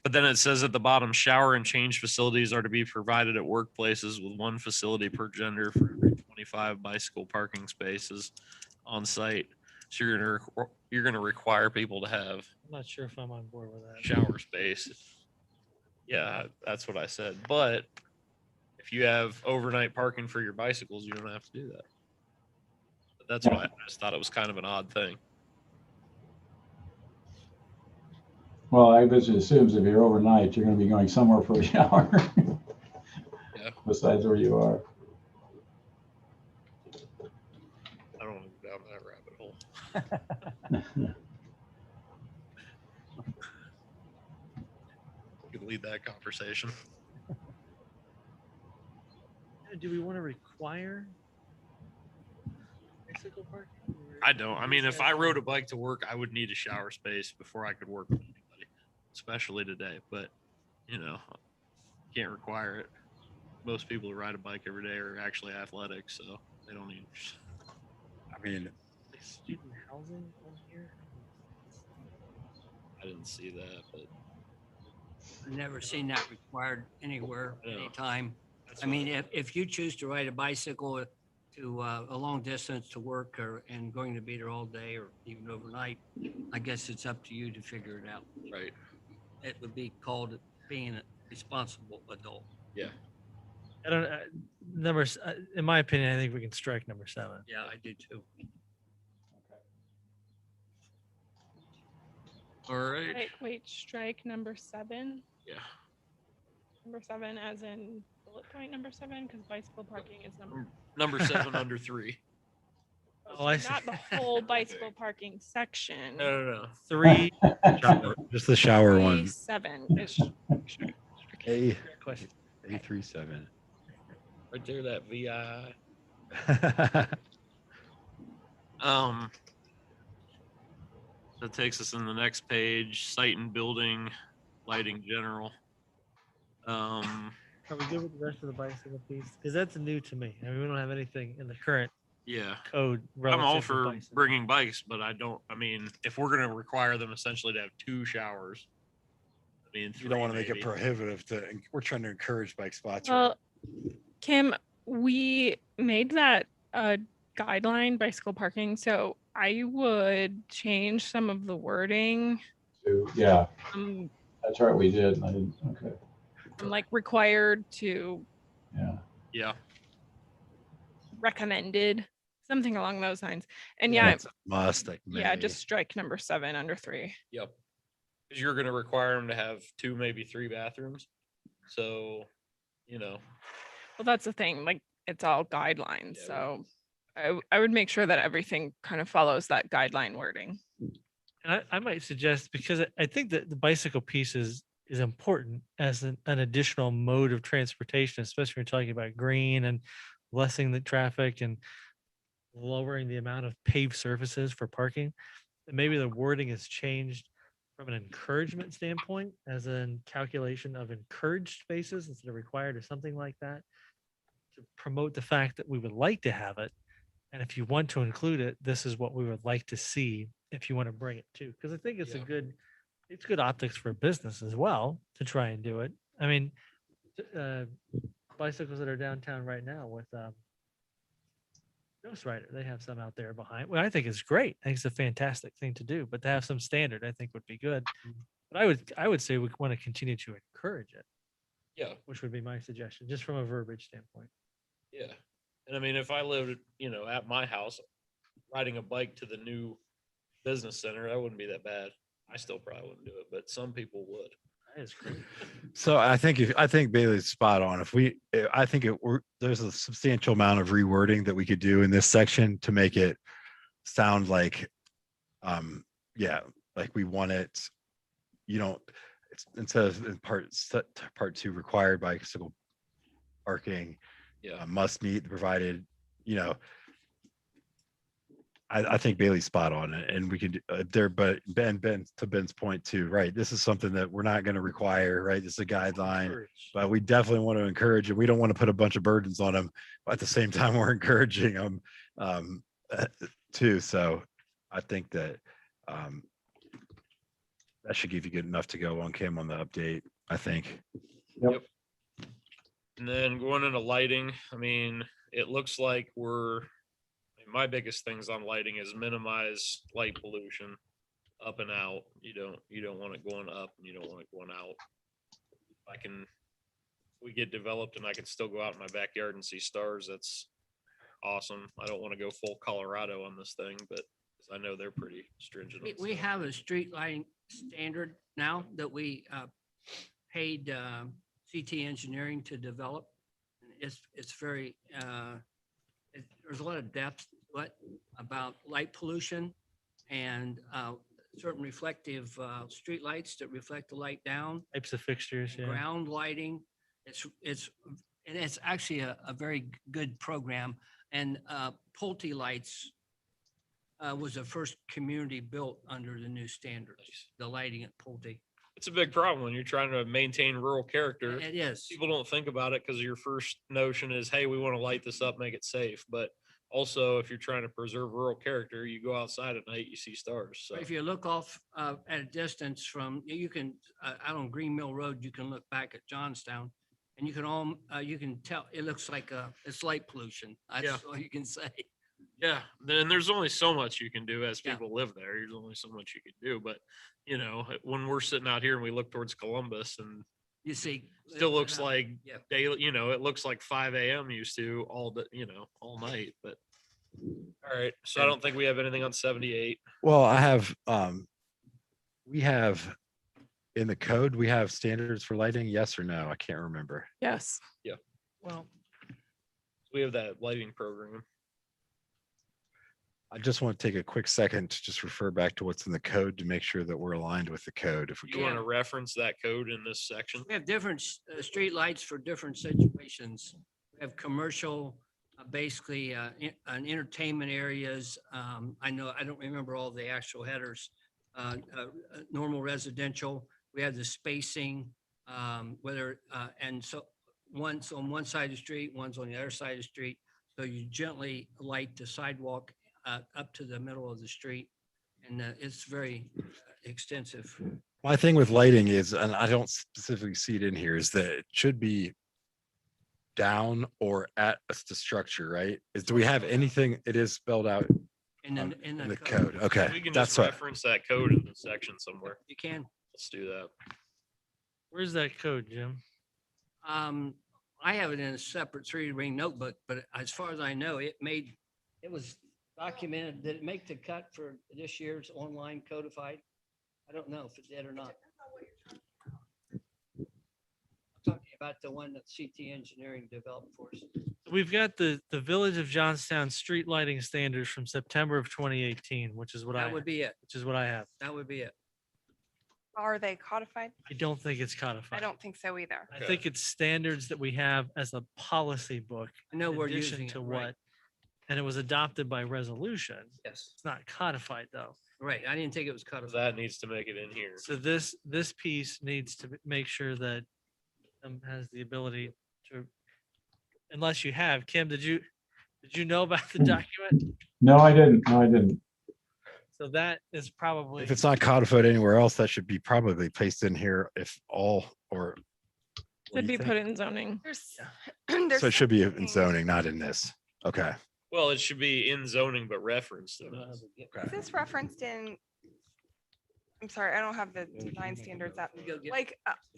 But then it says at the bottom, shower and change facilities are to be provided at workplaces with 1 facility per gender for every 25 bicycle parking spaces on site. So you're gonna require people to have I'm not sure if I'm on board with that. shower space. Yeah, that's what I said. But if you have overnight parking for your bicycles, you don't have to do that. But that's why I just thought it was kind of an odd thing. Well, I just assumes if you're overnight, you're gonna be going somewhere for a shower. Yeah. Besides where you are. I don't want to go down that rabbit hole. You can lead that conversation. Do we want to require bicycle parking? I don't. I mean, if I rode a bike to work, I would need a shower space before I could work with anybody, especially today. But, you know, can't require it. Most people who ride a bike every day are actually athletic, so they don't need. I mean, Like student housing on here? I didn't see that, but I've never seen that required anywhere, Yeah. anytime. that's I mean, fine. if you choose to ride a bicycle to a long distance to work and going to be there all day or even overnight, I guess it's up to you to figure it out. Right. It would be called being a responsible adult. Yeah. I don't, numbers, in my opinion, I think we can strike number 7. Yeah, I do too. All right. Wait, strike number 7. Yeah. Number 7 as in bullet point number 7, because bicycle parking is Number 7 under 3. Oh, I see. not the whole bicycle parking section. No. 3. Shower, just the shower Three, one. 7 is A Question. A37. Right there, that VI. That takes us in the next page, site and building, lighting general. Are we good with the rest of the bicycle piece? Because that's new to me. I mean, we don't have anything in the current Yeah. code. I'm all relative to for bicycle. bringing bikes, but I mean, if we're going to require them essentially to have 2 showers, I mean, you don't want to make it maybe. prohibitive we're trying to encourage bike spots. Well, Kim, we made that a guideline, bicycle parking, so I would change some of the wording. Yeah, Um, that's right, we did. I didn't, okay, from like required to yeah. Yeah. recommended, something along those lines. And Yeah, yeah, it's a must, like, yeah, may. just strike number 7 under 3. Yep. Because you're going to require them to have 2, maybe 3 bathrooms. So, you know, Well, that's the thing, like, it's all guidelines, Yeah, so I would make sure that everything kind of follows that guideline wording. And I might suggest, because I think that the bicycle piece is important as an additional mode of transportation, especially when you're talking about green and lessening the traffic and lowering the amount of paved surfaces for parking. And maybe the wording is changed from an encouragement standpoint, as in calculation of encouraged spaces instead of required or something like that, to promote the fact that we would like to have it. And if you want to include it, this is what we would like to see if you want to bring it to. Because I think it's it's good optics for business as well to try and do it. I mean, bicycles that are downtown right now with Ghost Rider, they have some out there behind. Well, I think it's great. I think it's a fantastic thing to do, but to have some standard, I think would be good. But I would say we want to continue to encourage it, yeah. which would be my suggestion, just from a verbiage standpoint. Yeah. And I mean, if I lived, at my house, riding a bike to the new business center, that wouldn't be that bad. I still probably wouldn't do it, but some people would. That is great. So I think Bailey's spot on. There's a substantial amount of rewording that we could do in this section to make it sound like, like we want it. It's instead of in part 2 required bicycle parking, Yeah. must meet the provided. I think Bailey's spot on it, and we could there. But Ben, to Ben's point too, right? This is something that we're not going to require, right? This is a guideline, but we definitely want to encourage it. We don't want to put a bunch of burdens on them, but at the same time, we're encouraging them too. So I think that that should give you good enough to go on, Kim, on the update. I think. Yep. And then going into lighting, I mean, it looks like my biggest things on lighting is minimize light pollution up and out. You don't want it going up and you don't want it going out. We get developed and I can still go out in my backyard and see stars. That's awesome. I don't want to go full Colorado on this thing, but I know they're pretty stringent. We have a street lighting standard now that we paid CT Engineering to develop. It's very, there's a lot of depth about light pollution and certain reflective street lights that reflect the light down, Types of fixtures, yeah. ground lighting. And it's actually a very good program. And Pulte Lights was the first community built under the new standards, the lighting at Pulte. It's a big problem when you're trying to maintain rural character. It is. People don't think about it because your first notion is, hey, we want to light this up, make it safe. But also, if you're trying to preserve rural character, you go outside at night, you see stars. So If you look off at a distance from, you can, out on Green Mill Road, you can look back at Johnstown and you can tell, it looks like it's light pollution. Yeah. That's all you can say. yeah, then there's only so much you can do as Yeah. people live there. There's only so much you can do. But when we're sitting out here and we look towards Columbus and You see. still looks like Yeah. daily, it looks like 5 a.m. used to all all night. But all right, so I don't think we have anything on 78. Well, I have, we have, in the code, we have standards for lighting, yes or no? I can't remember. Yes. Well, We have that lighting program. I just want to take a quick second to just refer back to what's in the code to make sure that we're aligned with the code if we You can. want to reference that code in this section? we have different street lights for different situations. We have commercial, basically an entertainment areas. I don't remember all the actual headers. Normal residential, we have the spacing, and so one's on one side of the street, one's on the other side of the street. So you gently light the sidewalk up to the middle of the street. And it's very extensive. My thing with lighting is, and I don't specifically see it in here, is that it should be down or at the structure, right? Do we have anything, it is spelled out In in the the code. code? Okay, We can that's just what, reference that code in the section somewhere. You can. Let's do that. Where's that code, Jim? I have it in a separate 3-ring notebook, but as far as I know, it was documented. Did it make the cut for this year's online codified? I don't know if it did or not. I'm talking about the one that CT Engineering developed for us. We've got the Village of Johnstown street lighting standards from September of 2018, which is what That would be it. I have. That would be it. Are they codified? I don't think it's codified. I don't think so either. I think it's standards that we have as a policy book. I know in we're addition using it, to right. what, and it was adopted by resolution. Yes, It's not codified though. right. I didn't think it was codified. That needs to make it in here. So this piece needs to make sure that has the ability to, unless you have, Kim, did you know about the document? No, I didn't. So that is probably. if it's not codified anywhere else, that should be probably placed in here if all, or. what Should do be you think? put in zoning. So it should be in zoning, not in this. Okay. Well, it should be in zoning, but referenced. in it. Okay. Is this referenced in? I'm sorry, I don't have the design standards up. Go get- Like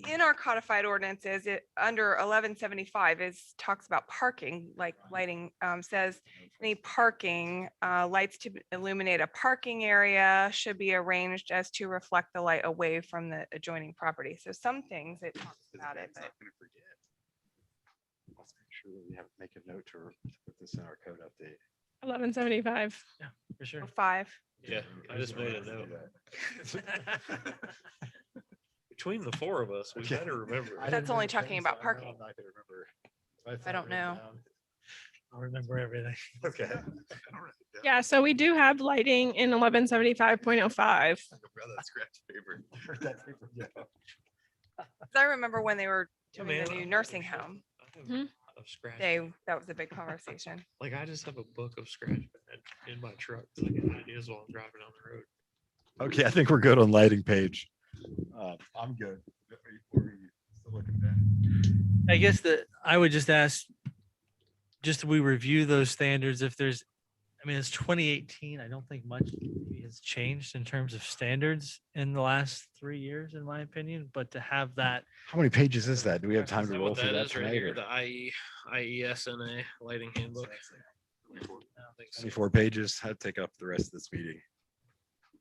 in our codified ordinances, it under 1175 talks about parking, like lighting, says any parking lights to illuminate a parking area should be arranged as to reflect the light away from the adjoining property. So some things it talks about it, but Let's make sure that we have, make a note to put this in our code update. 1175. Yeah, for sure. 5. Yeah, I just made a note. Between the four of us, we Okay. better remember. That's only talking about parking. I don't know. I'll remember everything. Okay. Yeah, so we do have lighting in 1175.05. I remember when they were Yeah, doing the man. new nursing home, I have Hmm? a scratch. that was a big conversation. Like I just have a book of scratch pad in my truck. So I get ideas while I'm driving down the road. Okay, I think we're good on lighting page. I'm good. Are you still looking, Ben? I guess that I would just ask, just we review those standards if there's, I mean, it's 2018. I don't think much has changed in terms of standards in the last 3 years, in my opinion, but to have that. How many pages is that? Do we have time Is to that roll what through that that is right tonight? here? or- The IESNA lighting handbook. I don't think so. 24 pages. I'd take up the rest of this meeting.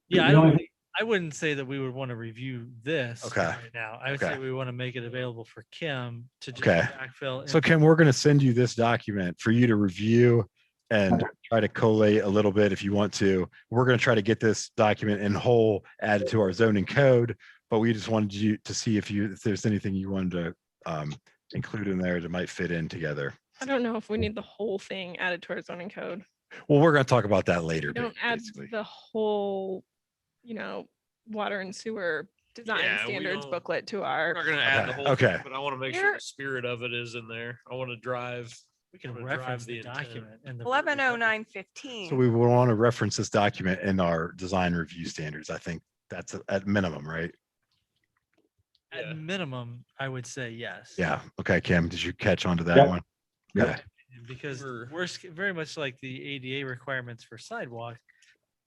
Yeah, The only I wouldn't say that we would want to review this Okay. right now. I would say Okay. we want to make it available for Kim to just Okay. backfill. So Kim, we're gonna send you this document for you to review and try to collate a little bit if you want to. We're gonna try to get this document in whole added to our zoning code, but we just wanted you to see if there's anything you wanted to include in there that might fit in together. I don't know if we need the whole thing added to our zoning code. Well, we're gonna talk about that later. We don't add basically. the whole, water and sewer design Yeah, we standards don't- booklet to I'm our. not gonna add the Okay, whole okay. thing, but I want to make sure Here- the spirit of it is in there. I want to drive. We can I'm gonna drive reference the the intent. document and the. 110915. So we will want to reference this document in our design review standards. I think that's at minimum, right? Yeah. At minimum, I would say yes. Yeah. Okay, Kim, did you catch on to that Yep. one? Yep. Okay. Because We're- very much like the ADA requirements for sidewalk,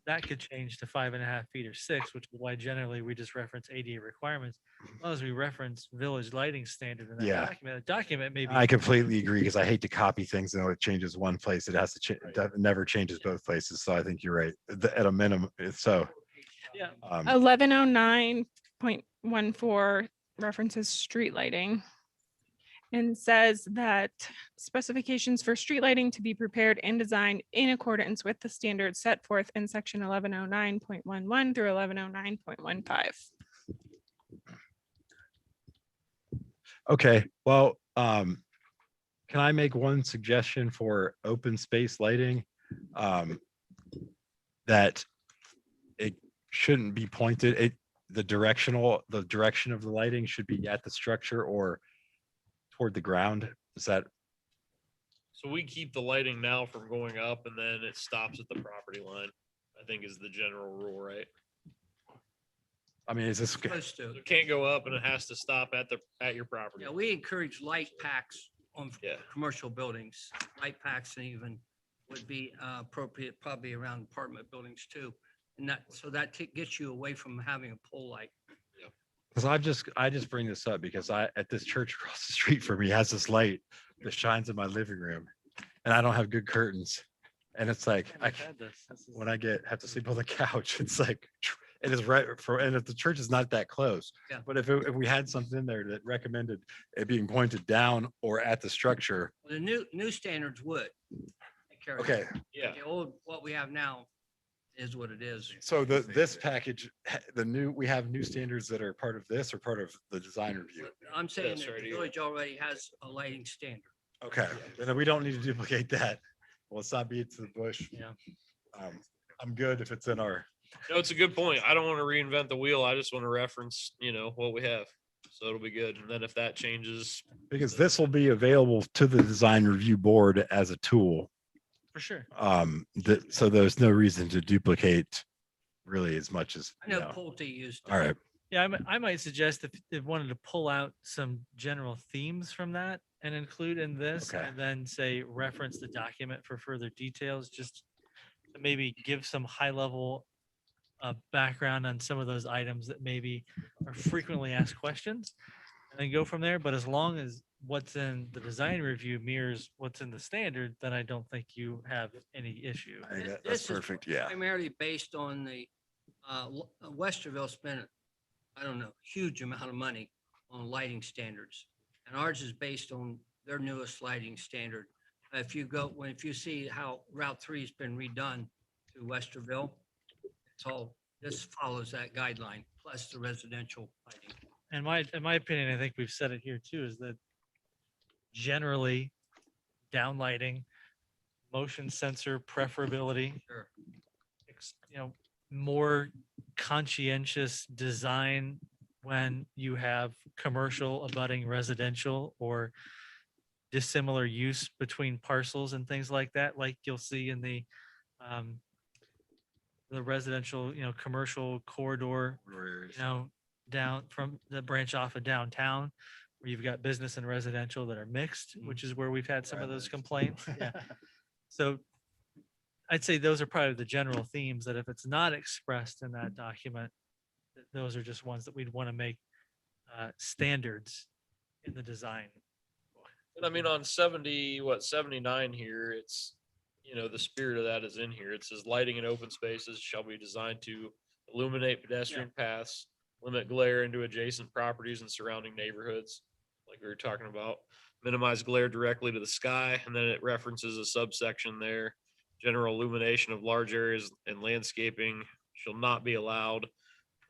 that could change to 5.5 feet or 6, which is why generally we just reference ADA requirements. As long as we reference village lighting standard in that Yeah. document, the document may be. I completely agree because I hate to copy things and it changes one place. It has to change, never changes both places. So I think you're right. At a minimum, so. Yeah. 1109.14 references street lighting and says that specifications for street lighting to be prepared and designed in accordance with the standards set forth in section 1109.11 through 1109.15. Okay, well, can I make one suggestion for open space lighting? That it shouldn't be pointed, the direction of the lighting should be at the structure or toward the ground. Is that, So we keep the lighting now from going up and then it stops at the property line, I think is the general rule, right? I mean, is this, Supposed to. So it can't go up and it has to stop at your property. Yeah, we encourage light packs on Yeah. commercial buildings. Light packs and even would be appropriate probably around apartment buildings too. And that gets you away from having a pole light. because I just bring this up because at this church across the street from me has this light that shines in my living room and I don't have good curtains. And it's like, when I have to sleep on the couch, it's like, it is right and if the church is not that close. Yeah. But if we had something in there that recommended it being pointed down or at the structure. The new standards would. take care of it. Okay, Yeah. The old, what we have now is what it is. so this package, we have new standards that are part of this or part of the design review. I'm saying That's that right the here. village already has a lighting standard. Okay, then we don't need to duplicate that. Well, let's not beat to the bush. Yeah. I'm good if it's in our, No, it's a good point. I don't want to reinvent the wheel. I just want to reference, what we have. So it'll be good. And then if that changes, because this will be available to the design review board as a tool. For sure. So there's no reason to duplicate really as much as, I know Pulte used. to. all right. Yeah, I might suggest if they wanted to pull out some general themes from that and include in this, Okay. and then say reference the document for further details, just to maybe give some high level background on some of those items that maybe are frequently asked questions, and then go from there. But as long as what's in the design review mirrors what's in the standard, then I don't think you have any issue. I think This that's is perfect. Yeah. Primarily based on the, Westerville spent, I don't know, huge amount of money on lighting standards. And ours is based on their newest lighting standard. If you see how Route 3 has been redone to Westerville, this follows that guideline, plus the residential lighting. And in my opinion, I think we've said it here too, is that generally downlighting, motion sensor preferability, Sure. more conscientious design when you have commercial abutting residential or dissimilar use between parcels and things like that, like you'll see in the residential, commercial corridor, down from the branch off of downtown, where you've got business and residential that are mixed, which is where we've had some of those complaints. Yeah. So I'd say those are probably the general themes that if it's not expressed in that document, those are just ones that we'd want to make standards in the design. and I mean, on 79 here, it's, the spirit of that is in here. It says lighting in open spaces shall be designed to illuminate pedestrian paths, limit glare into adjacent properties and surrounding neighborhoods, like we were talking about, minimize glare directly to the sky, and then it references a subsection there. General illumination of large areas and landscaping shall not be allowed.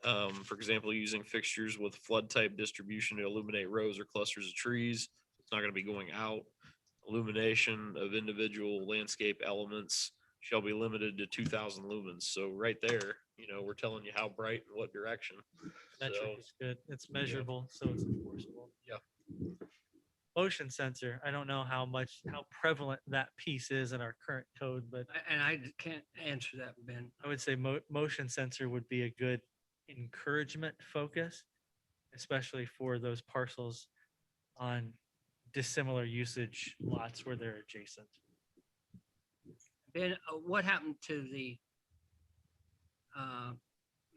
For example, using fixtures with flood type distribution to illuminate rows or clusters of trees. It's not going to be going out. Illumination of individual landscape elements shall be limited to 2,000 lumens. So right there, we're telling you how bright and what direction. Metric So, is good. It's measurable, so it's enforceable. yeah. Motion sensor, I don't know how prevalent that piece is in our current code, but And I can't answer that, Ben. I would say motion sensor would be a good encouragement focus, especially for those parcels on dissimilar usage lots where they're adjacent. Ben, what happened to the,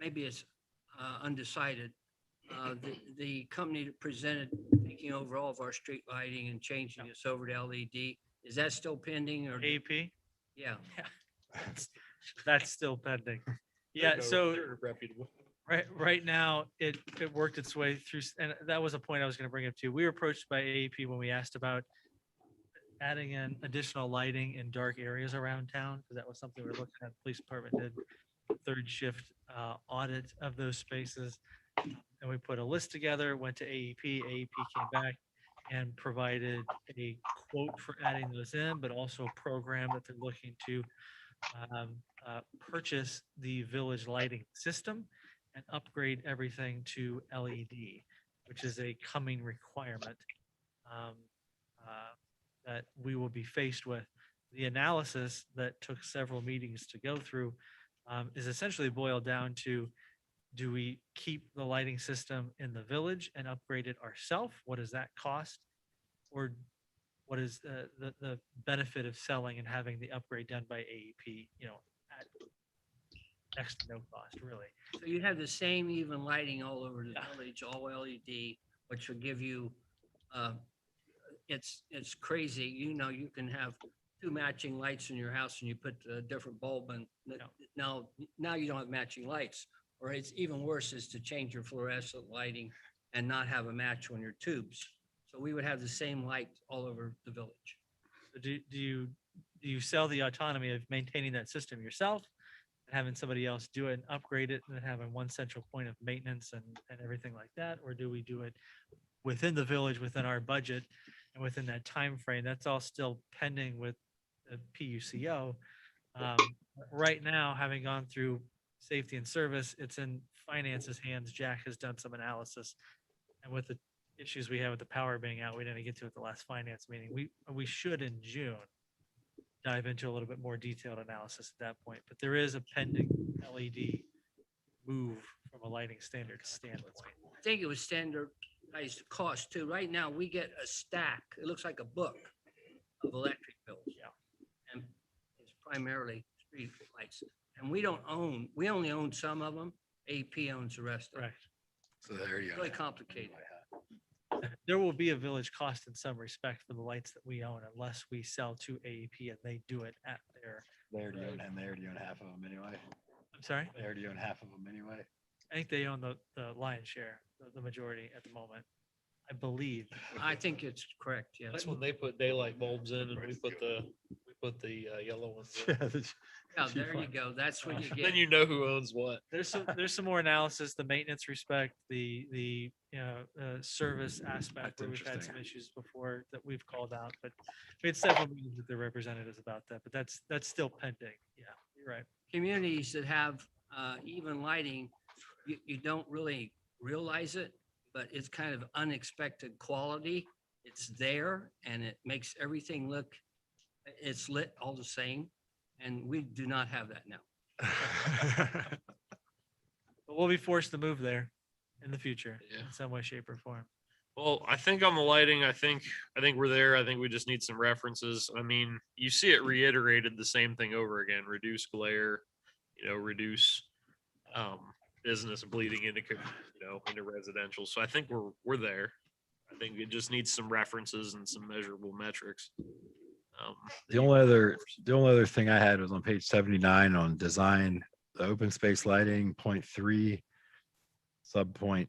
maybe it's undecided, the company that presented taking over all of our street lighting and changing this over to LED? Is that still pending or? AP? Yeah. That's still pending. Yeah, so They're reputable. right now, it worked its way through, and that was a point I was gonna bring up too. We were approached by AAP when we asked about adding in additional lighting in dark areas around town, because that was something we were looking at. The police department did third shift audit of those spaces. And we put a list together, went to AEP. AEP came back and provided a quote for adding those in, but also a program that they're looking to purchase the village lighting system and upgrade everything to LED, which is a coming requirement that we will be faced with. The analysis that took several meetings to go through is essentially boiled down to, do we keep the lighting system in the village and upgrade it ourselves? What does that cost? Or what is the benefit of selling and having the upgrade done by AEP, at next to no cost, really? So you have the same even lighting all over the village, all LED, which will give you, it's crazy. You can have two matching lights in your house and you put a different bulb in. Now you don't have matching lights. Or it's even worse is to change your fluorescent lighting and not have a match on your tubes. So we would have the same light all over the village. So do you sell the autonomy of maintaining that system yourself and having somebody else do it and upgrade it and then having one central point of maintenance and everything like that? Or do we do it within the village, within our budget and within that time frame? That's all still pending with the PUCO. Right now, having gone through safety and service, it's in finance's hands. Jack has done some analysis, and with the issues we have with the power being out, we didn't get to it at the last finance meeting. We should in June dive into a little bit more detailed analysis at that point, but there is a pending LED move from a lighting standard standpoint. I think it was standardized cost too. Right now, we get a stack. It looks like a book of electric bills. Yeah. And it's primarily street lights. And we only own some of them. AP owns the rest of them. Correct. So there you It's go. really complicated. There will be a village cost in some respect for the lights that we own unless we sell to AEP and they do it at their. They already own half of them anyway. I'm sorry? They already own half of them anyway. I think they own the lion's share, the majority at the moment, I believe. I think it's correct, yes. That's when they put daylight bulbs in and we put the yellow ones in. Yeah, there you go. That's what you get. Then you know who owns what. There's some more analysis, the maintenance respect, the service aspect where we've had some issues before that we've called out, but we had several meetings with their representatives about that, but that's still pending. Yeah, you're right. Communities that have even lighting, you don't really realize it, but it's kind of unexpected quality. It's there and it makes everything look, it's lit all the same. And we do not have that now. But we'll be forced to move there in the future Yeah. in some way, shape, or form. Well, I think on the lighting, I think we're there. I think we just need some references. I mean, you see it reiterated the same thing over again: reduce glare, reduce business bleeding into into residential. So I think we're there. I think it just needs some references and some measurable metrics. The only other thing I had was on page 79 on design the open space lighting, point 3, sub point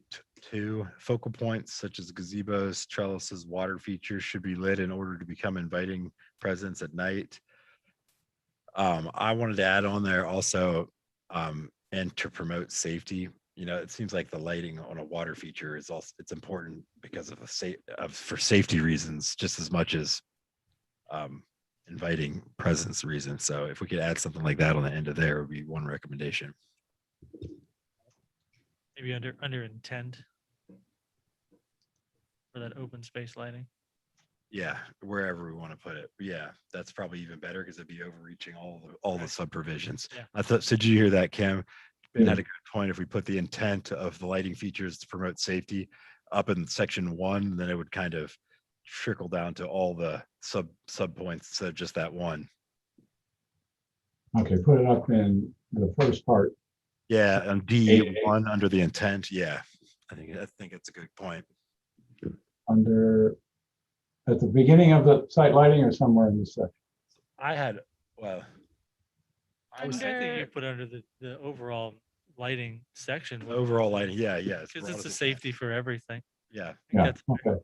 2, focal points such as gazebos, trellises, water features should be lit in order to become inviting presence at night. I wanted to add on there also, and to promote safety. You know, it seems like the lighting on a water feature is also, it's important because of for safety reasons, just as much as inviting presence reasons. So if we could add something like that on the end of there, would be one recommendation. Maybe under intent for that open space lighting. Yeah, wherever we want to put it. Yeah, that's probably even better because it'd be overreaching all the sub provisions. Yeah. I thought, so did you hear that, Kim? Ben Yeah. had a good point. If we put the intent of the lighting features to promote safety up in section 1, then it would kind of trickle down to all the sub points instead of just that one. Okay, put it up in the first part. Yeah, and D1 under the intent. Yeah, I think it's a good point. Under, at the beginning of the site lighting or somewhere in this section? I had, well, I think you put under the overall lighting section. overall lighting. Yeah, yeah. Because it's a safety for everything. Yeah. Yeah, okay.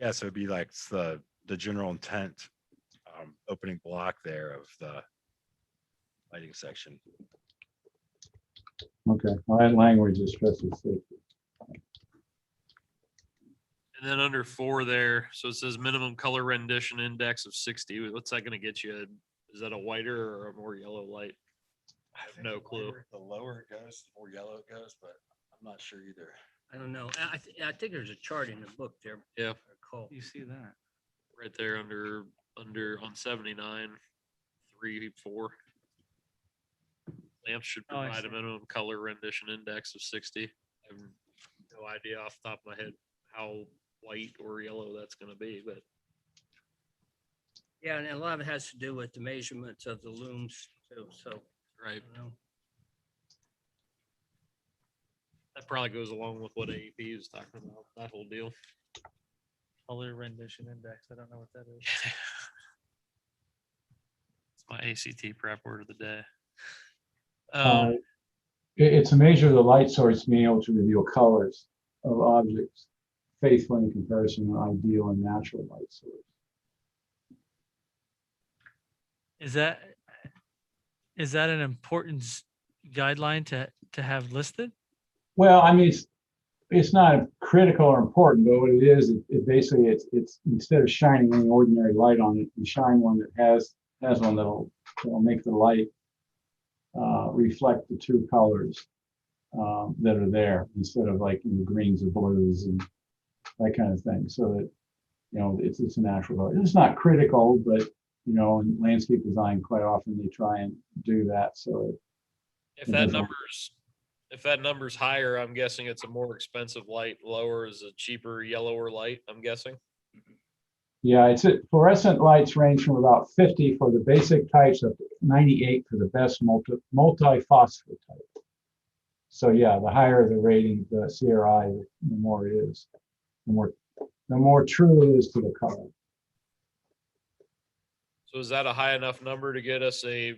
Yeah, so it'd be like the general intent opening block there of the lighting section. Okay, well, that language is stresses safety. And then under 4 there, so it says minimum color rendition index of 60. What's that going to get you? Is that a whiter or a more yellow light? I have no clue. The lower it goes, the more yellow it goes, but I'm not sure either. I don't know. I think there's a chart in the book there. Yeah. Call. You see that? Right there under on 79, 3, 4. Lamps should Oh, I provide a see. minimum color rendition index of 60. I have no idea off the top of my head how white or yellow that's going to be, but Yeah, and a lot of it has to do with the measurements of the looms too. So, right. you know. That probably goes along with what AEP is talking about, that whole deal. Color rendition index. I don't know what that is. It's my ACT prep word of the day. It's a measure of the light source being able to reveal colors of objects faithfully in comparison to ideal and natural light source. Is that an important guideline to have listed? Well, I mean, it's not critical or important, but what it is, it basically, it's instead of shining any ordinary light on it, you shine one that has one that'll make the light reflect the true colors that are there, instead of like greens or blues and that kind of thing. So that, it's a natural color. It's not critical, but in landscape design, quite often they try and do that. So If that number's higher, I'm guessing it's a more expensive light. Lower is a cheaper, yellower light, I'm guessing. yeah, fluorescent lights range from about 50 for the basic types up to 98 for the best multi-phosphor type. So yeah, the higher the rating, the CRI, the more it is, the more true it is to the color. So is that a high enough number to get us a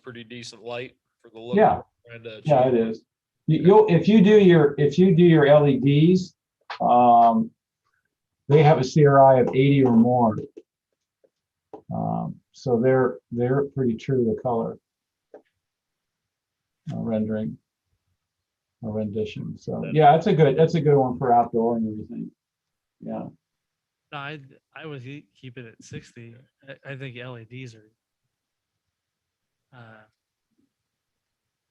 pretty decent light for the look? Yeah. we're trying to Yeah, achieve? it is. If you do your LEDs, they have a CRI of 80 or more. So they're pretty true to color rendering or rendition. So yeah, that's a good one for outdoor and everything. Yeah. No, I would keep it at 60. I think LEDs are.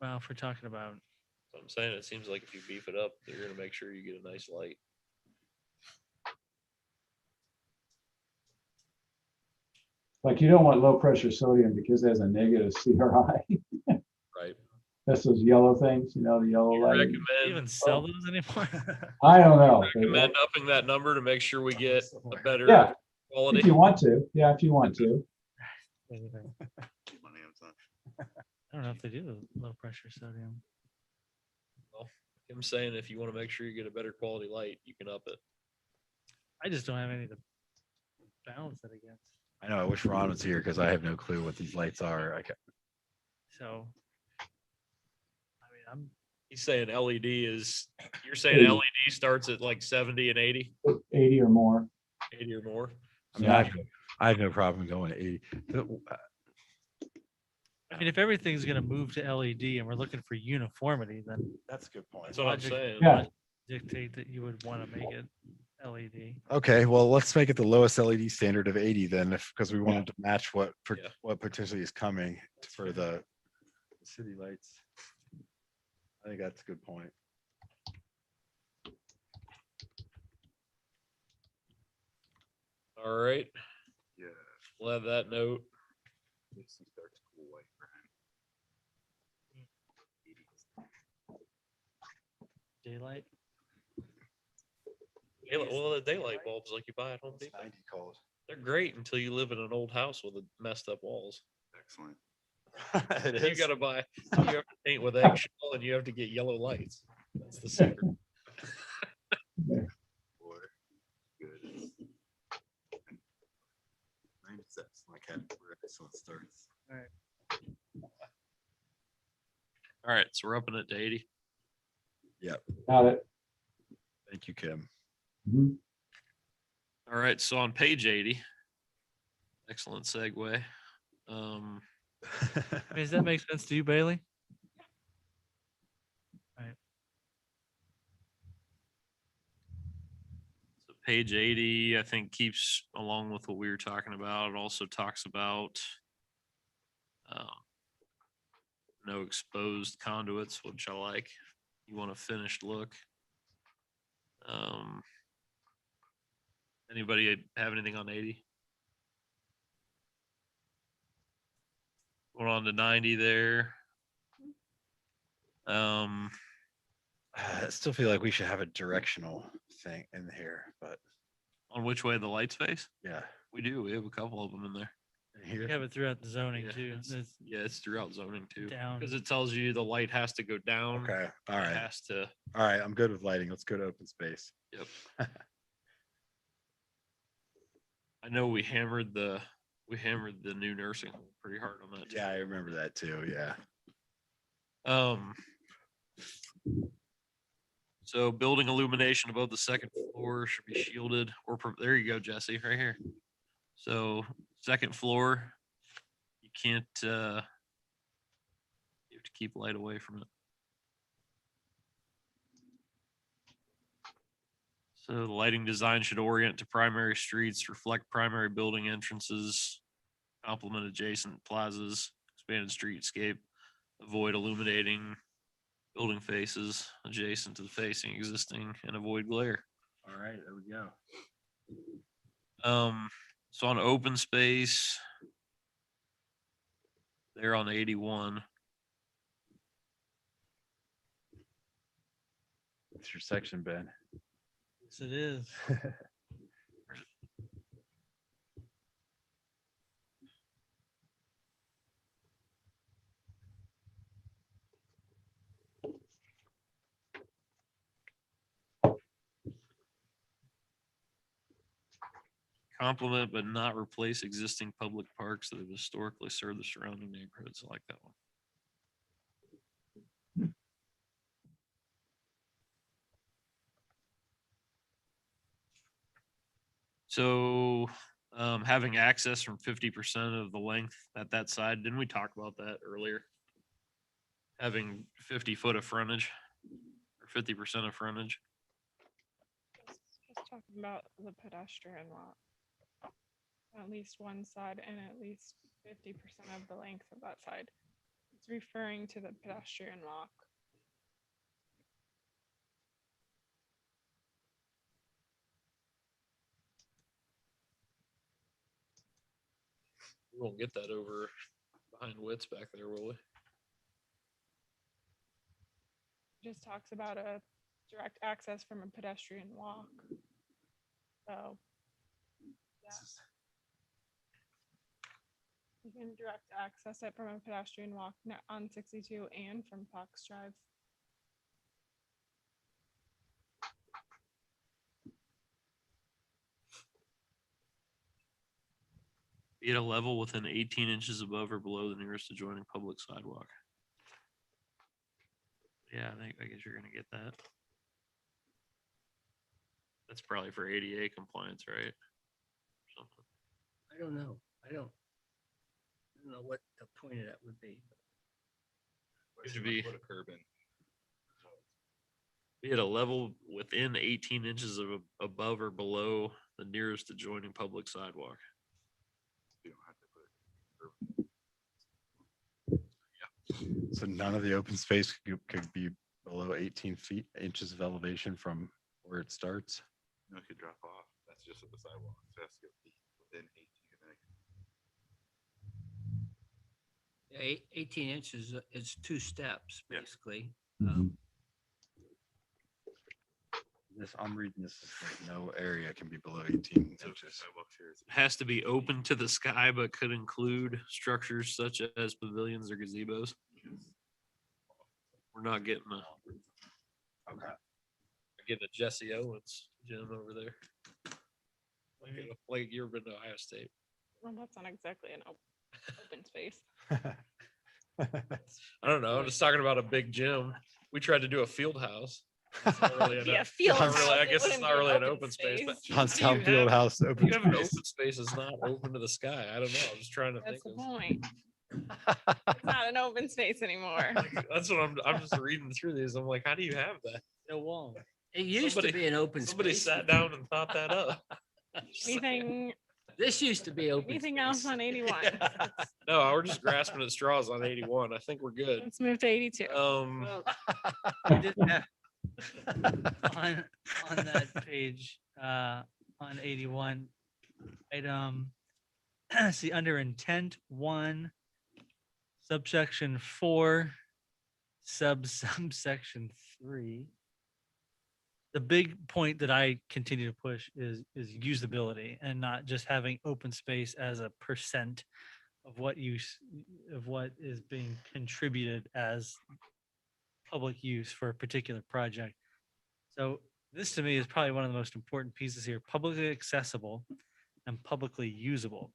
Well, if we're talking about. I'm saying it seems like if you beef it up, you're gonna make sure you get a nice light. Like you don't want low pressure sodium because it has a negative CRI. Right. That's those yellow things, the yellow You light. Do you recommend even sell those anymore? I don't know. recommend upping that number to make sure we get a better Yeah, quality. if you want to. Yeah, if you want to. I don't know if they do low pressure sodium. Well, I'm saying if you want to make sure you get a better quality light, you can up it. I just don't have any to balance it against. I know. I wish Ron was here because I have no clue what these lights are. So He's saying LED is, you're saying LED starts at like 70 and 80, 80 or more. 80 or more. I mean, I have no problem going to 80. I mean, if everything's gonna move to LED and we're looking for uniformity, then That's a good point. That's what I'm logic- saying. Yeah. dictate that you would want to make it LED. Okay, well, let's make it the lowest LED standard of 80 then, because we wanted to match what Yeah. what potentially is coming for the city lights. I think that's a good point. All right. Yeah. We'll have that note. AC starts cool white, Daylight. Well, the daylight bulbs like you buy at Home Depot, 90 called. they're great until you live in an old house with messed up walls. Excellent. It You is. gotta buy, you have to paint with eggshell and you have to get yellow lights. That's the secret. Boy, good. 96, my cat, where excellent starts. All right, so we're upping it to 80. Got it. Thank you, Kim. Mhm. All right, so on page 80, excellent segue. I mean, does that make sense to you, Bailey? So page 80, I think keeps along with what we were talking about. It also talks about no exposed conduits, which I like. You want a finished look. Anybody have anything on 80? Going on to 90 there. I still feel like we should have a directional thing in here, but On which way the lights face? yeah. We do. We have a couple of them in there. In here. You have it throughout the zoning Yeah, too. it's- Yeah, it's throughout zoning too. Down. Because it tells you the light has to go down. Okay, all It right, has to. all right, I'm good with lighting. Let's go to open space. Yep. I know we hammered the new nursing home pretty hard on that. too. Yeah, I remember that too, yeah. So building illumination above the second floor should be shielded or there you go, Jesse, right here. So second floor, you can't, you have to keep light away from it. So the lighting design should orient to primary streets, reflect primary building entrances, complement adjacent plazas, expanded streetscape, avoid illuminating building faces adjacent to the facing existing, and avoid glare. All right, there we go. So on open space, they're on 81. It's your section, Ben. Yes, it is. Complement but not replace existing public parks that have historically served the surrounding neighborhoods. I like that one. So having access from 50% of the length at that side, didn't we talk about that earlier? Having 50 foot of frontage or 50% of frontage. Just talking about the pedestrian walk. At least one side and at least 50% of the length of that side. It's referring to the pedestrian walk. We won't get that over behind Wits back there, will we? Just talks about a direct access from a pedestrian walk. So, yeah. You can direct access it from a pedestrian walk on 62 and from Fox Drive. Be at a level within 18 inches above or below the nearest adjoining public sidewalk. Yeah, I guess you're gonna get that. That's probably for ADA compliance, right? Something. I don't know. I don't know what the point of that would be. Seems to be Put a curb in. be at a level within 18 inches of above or below the nearest adjoining public sidewalk. You don't have to put a curb. So none of the open space could be below 18 feet, inches of elevation from where it starts. No, it could drop off. That's just at the sidewalk. So it has to be within 18. And then 18 inches is 2 steps, Yeah. basically. I'm reading this, as like no area can be below 18 so inches. sidewalks here is- Has to be open to the sky, but could include structures such as pavilions or gazebos. We're not getting Okay. a Jesse Owens gym over there. Like you ever been to Ohio State? Well, that's not exactly an open space. I don't know. I'm just talking about a big gym. We tried to do a field house. It's not really Yeah, enough. field Not really- house, I it guess it's wouldn't not be really an open space, but Johnstown you Field have- House, open you have an space. open space is not open to the sky. I don't know. I'm just trying to That's think the of. point. It's not an open space anymore. That's what I'm just reading through these. I'm like, how do you have that? It won't. It used to Somebody- be an open Somebody space. sat down and thought that up. Anything, This used to be open. anything else space. on 81? No, we're just grasping at straws on 81. I think we're good. Let's move to 82. Well, we did have- on that page, on 81, item, see, under intent 1, subsection 4, subsection 3. The big point that I continue to push is usability and not just having open space as a percent of what of what is being contributed as public use for a particular project. So this to me is probably one of the most important pieces here, publicly accessible and publicly usable.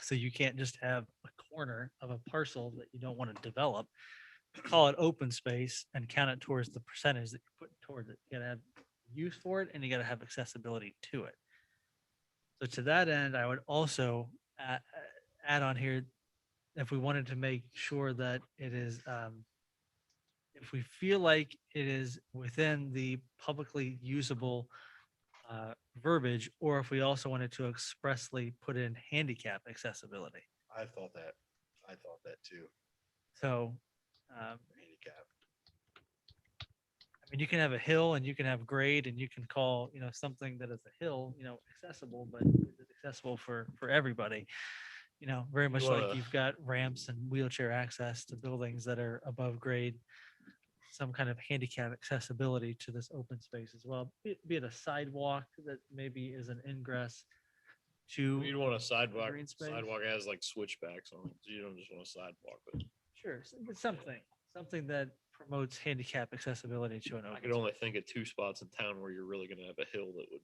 So you can't just have a corner of a parcel that you don't want to develop, call it open space and count it towards the percentage that you put towards it. You gotta have use for it and you gotta have accessibility to it. So to that end, I would also add on here, if we wanted to make sure that it is, if we feel like it is within the publicly usable verbiage, or if we also wanted to expressly put in handicap accessibility. I thought that too. So, Handicap. I mean, you can have a hill and you can have grade and you can call, something that is a hill, accessible, but is it accessible for everybody? Very much like wanna- you've got ramps and wheelchair access to buildings that are above grade. Some kind of handicap accessibility to this open space as well, be it a sidewalk that maybe is an ingress to. You'd want a sidewalk. Green space. Sidewalk has like switchbacks on it. So you don't just want a sidewalk, but Sure, but something that promotes handicap accessibility to an I open. could only think of 2 spots in town where you're really gonna have a hill that would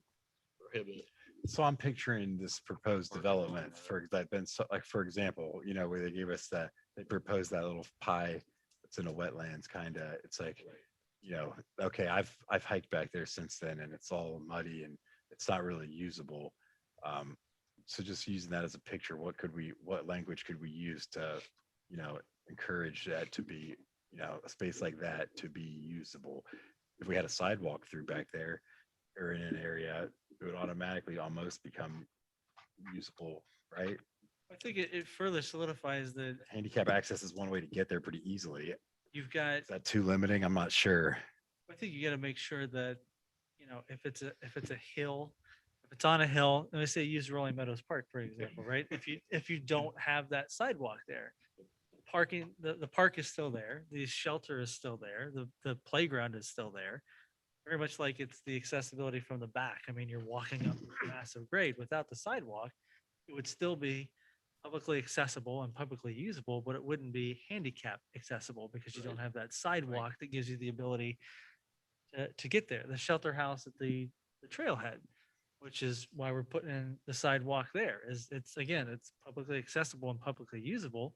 prohibit it. So I'm picturing this proposed development for that been like, for example, where they gave us they proposed that little pie that's in a wetlands kind of, it's like, okay, I've hiked back there since then and it's all muddy and it's not really usable. So just using that as a picture, what language could we use to, encourage that to be, a space like that to be usable? If we had a sidewalk through back there or in an area, it would automatically almost become usable, right? I think it further solidifies that Handicap access is one way to get there pretty easily. you've got. Is that too limiting? I'm not sure. I think you got to make sure that, if it's a hill, if it's on a hill, let me say use Rolling Meadows Park, for example, right? If you don't have that sidewalk there, parking, the park is still there, the shelter is still there, the playground is still there. Very much like it's the accessibility from the back. I mean, you're walking up a massive grade. Without the sidewalk, it would still be publicly accessible and publicly usable, but it wouldn't be handicap accessible because you don't have that sidewalk that gives you the ability to get there. The shelter house at the trailhead, which is why we're putting in the sidewalk there, is it's publicly accessible and publicly usable,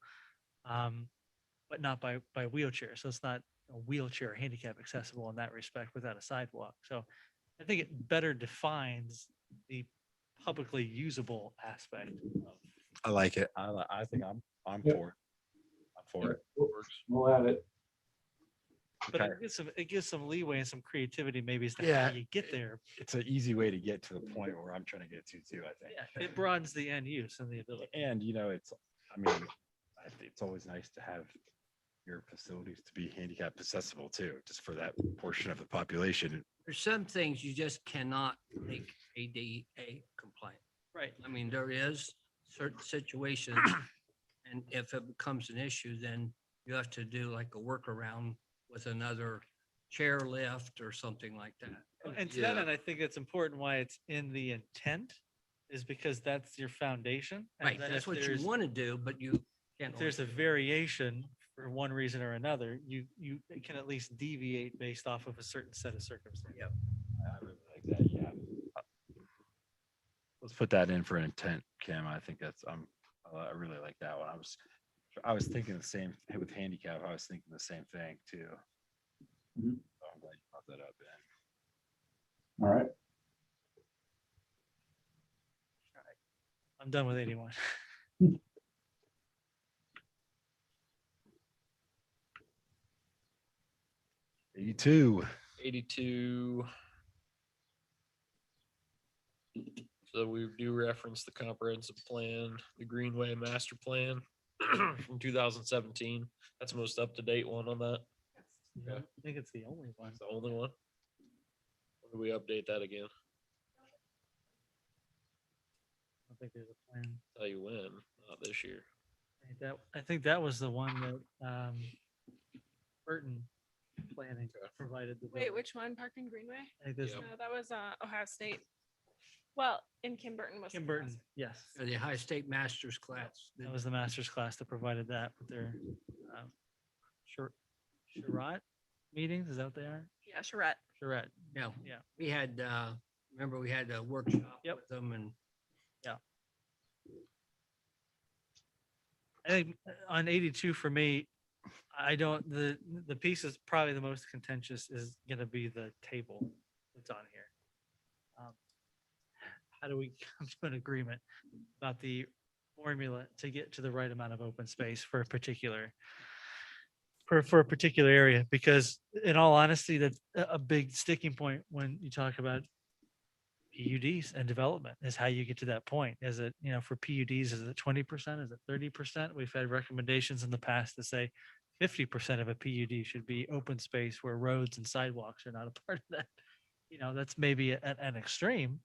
but not by wheelchair. So it's not wheelchair handicap accessible in that respect without a sidewalk. So I think it better defines the publicly usable aspect of I like it. I think I'm Yeah. for it. I'm for it. We'll add it. But Okay. it gives some leeway and some creativity maybe as to Yeah. how you get there. It's an easy way to get to the point where I'm trying to get to too, I think. Yeah, it broadens the end use and the ability. And I mean, I think it's always nice to have your facilities to be handicap accessible too, just for that portion of the population. There's some things you just cannot make ADA compliant. Right. I mean, there is certain situations, and if it becomes an issue, then you have to do like a workaround with another chair lift or something like that. And to that end, I think it's important why it's in the intent is because that's your foundation. And Right, then that's if what you there's- want to do, but you can't. If there's a variation for one reason or another, you can at least deviate based off of a certain set of circumstances. Yeah. I really like that, yeah. Let's put that in for intent, Kim. I think I really like that one. I was thinking the same with handicap. I was thinking the same thing too. Mhm. So I'm glad you brought that up, Ben. All right. I'm done with 81. '82. 82. So we do reference the comprehensive plan, the Greenway Master Plan from 2017. That's the most up-to-date one on that. I think it's the only one. It's the only one. When do we update that again? I don't think there's a plan. Tell you when, not this year. I think that was the one that Burton Planning provided. Wait, which one? Parking Greenway? I think this Yeah. No, that was Ohio State. Well, in Kim Burton was. Kim the Burton, professor. yes. The high state master's class. That was the master's class that provided that with their charrette meetings. Is that what they are? Yeah, charrette. Charrette. Yeah, Yeah. we had, remember we had a workshop Yep. with them and I think on 82 for me, the piece is probably the most contentious is going to be the table that's on here. How do we come to an agreement about the formula to get to the right amount of open space for a particular for a particular area? Because in all honesty, that's a big sticking point when you talk about PUDs and development is how you get to that point. Is it, for PUDs, is it 20%? Is it 30%? We've had recommendations in the past to say 50% of a PUD should be open space where roads and sidewalks are not a part of that. That's maybe an extreme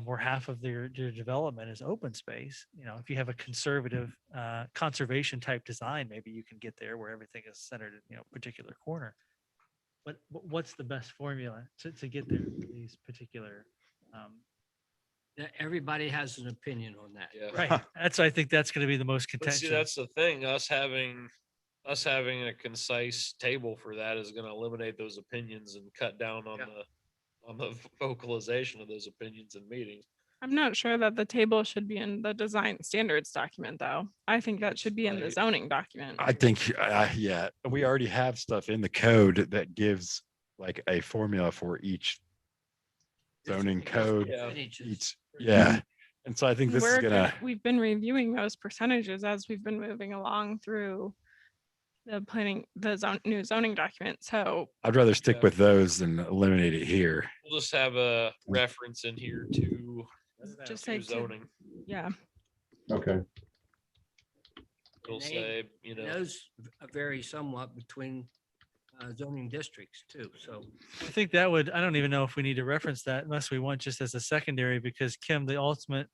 where half of their development is open space. If you have a conservative conservation type design, maybe you can get there where everything is centered in, a particular corner. But what's the best formula to get there for these particular everybody has an opinion on that. Yeah. right? I think that's going to be the most But see, contentious. that's the thing. Us having a concise table for that is going to eliminate those opinions and cut down on the vocalization of those opinions in meetings. I'm not sure that the table should be in the design standards document, though. I think that should be in the Right. zoning document. I think, yeah, we already have stuff in the code that gives like a formula for each zoning code, Yeah. each, yeah. And so I think this is We've been reviewing those percentages as we've been moving along through the new zoning document. So I'd rather stick Yeah. with those than eliminate it here. We'll just have a reference in here to just say to to- zoning. yeah, Okay. It'll And they- say, And those vary somewhat between zoning districts too, so. I think I don't even know if we need to reference that unless we want just as a secondary, because Kim, the ultimate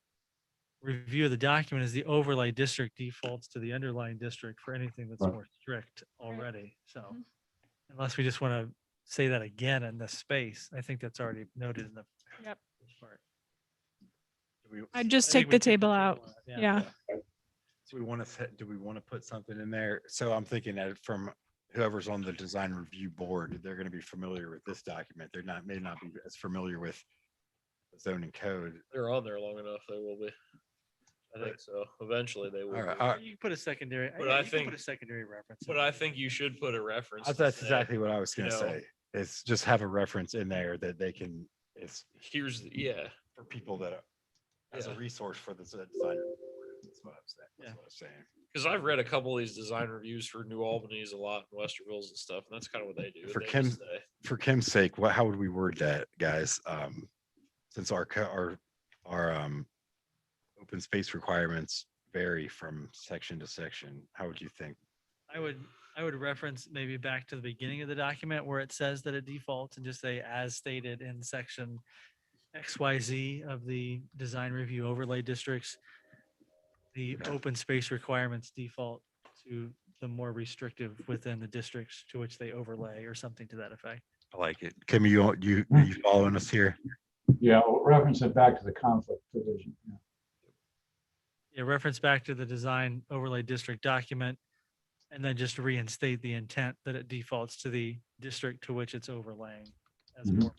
review of the document is the overlay district defaults to the underlying district for anything that's Right. more strict already. So Mhm. unless we just want to say that again in this space, I think that's already noted in the Yep. part. I'd just I think take we the took table out. out, Yeah. Do we want to put something in there? So I'm thinking that from whoever's on the design review board, they're going to be familiar with this document. May not be as familiar with the zoning code. they're on there long enough, they will be. I think so. Eventually they will. All right, be. all right. You can put a secondary, But yeah, I you can think- put a secondary reference. But I think you should put a reference. to That's say, exactly what I was you gonna know, say. It's just have a reference in there that they can, it's Here's yeah. for people that are, as a Yeah. resource for the design. That's what I'm saying. That's what I'm saying. Because I've read a couple of these design reviews for New Albany's a lot, and Westerville's and stuff, and that's kind of what they do. For They Kim- just say, For Kim's sake, how would we word that, guys? Since our open space requirements vary from section to section, how would you think? I would reference maybe back to the beginning of the document where it says that it defaults and just say as stated in section XYZ of the design review overlay districts. The open space requirements default to the more restrictive within the districts to which they overlay or something to that effect. I like it. Kim, you following us here? Yeah, we'll reference it back to the conflict provision. Yeah. Yeah, reference back to the design overlay district document and then just reinstate the intent that it defaults to the district to which it's overlaying as Mhm. more.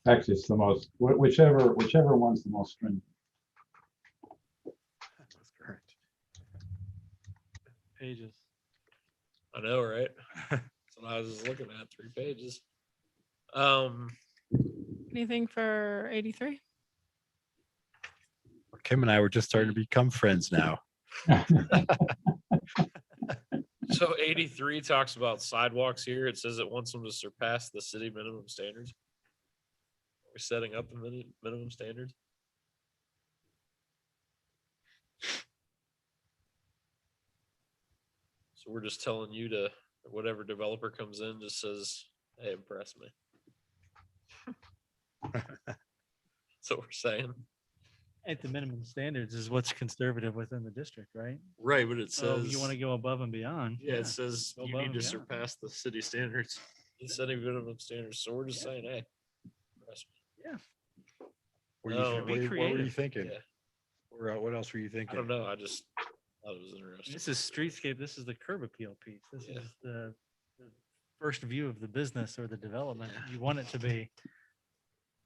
Actually, it's the most, whichever one's the most stringent. That's correct. Pages. I know, right? That's what I was just looking at. 3 pages. Anything for 83? Kim and I were just starting to become friends now. So 83 talks about sidewalks here. It says it wants them to surpass the city minimum standards. We're setting up the minimum standards. So we're just telling you to, whatever developer comes in just says, hey, impress me. That's what we're saying. At the minimum standards is what's conservative within the district, right? Right, but it So says. you want to go above and beyond. Yeah, it says Go you above need and to beyond. surpass the city standards, the city minimum standards. So we're just saying, hey. impress me. Yeah. What No, were you creative. thinking? Yeah. Or what else were you I thinking? don't know. I just thought it was interesting. This is streetscape. This is the curb appeal piece. This Yeah. is the first view of the business or the development. You want it to be.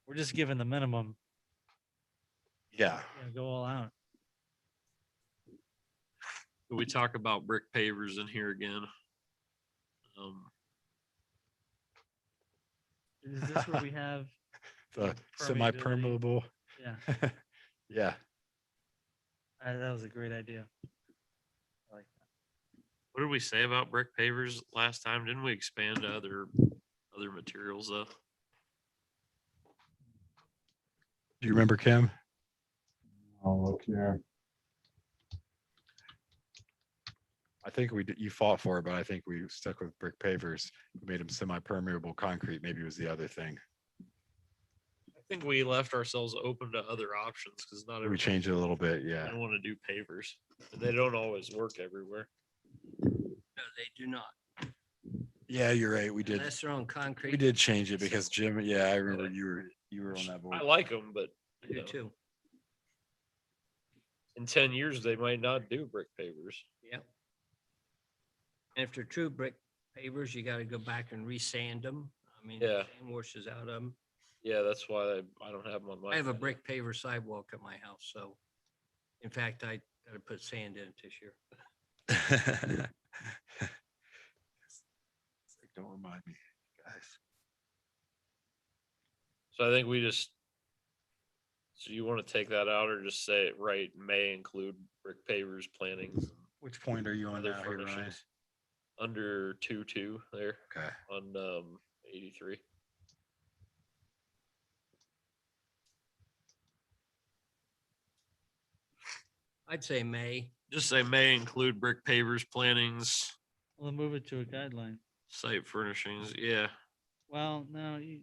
We're just giving the minimum, Yeah. go all out. We talk about brick pavers in here again. Is this where we have? The permeability? semi-permeable. Yeah, Yeah. that was a great idea. I like that. What did we say about brick pavers last time? Didn't we expand to other materials though? Do you remember, Kim? I'll look here. I think you fought for it, but I think we stuck with brick pavers. We made them semi-permeable concrete. Maybe it was the other thing. I think we left ourselves open to other options because not We everybody changed it a little bit. Yeah. don't want to do pavers. They don't always work everywhere. No, they do not. Yeah, you're right. We did. Unless they're on concrete. We did change it because Jim. Yeah, I remember you were on that board. I like them, but I do too. in 10 years they might not do brick pavers. Yep. And if they're true brick pavers, you got to go back and resand them. I mean, Yeah. sand washes out of them. Yeah, that's why I don't have them on my. I have a brick paver sidewalk at my house, so in fact, I got to put sand in it this year. Don't remind me, guys. So I think we just. So you want to take that out or just say it right? May include brick pavers, plantings, Which point are you on other now here, Ryan? furnishings. Under 2.2 there Okay. on 83. I'd say May. Just say may include brick pavers, plantings, We'll move it to a guideline. site furnishings. Yeah, Well, no, you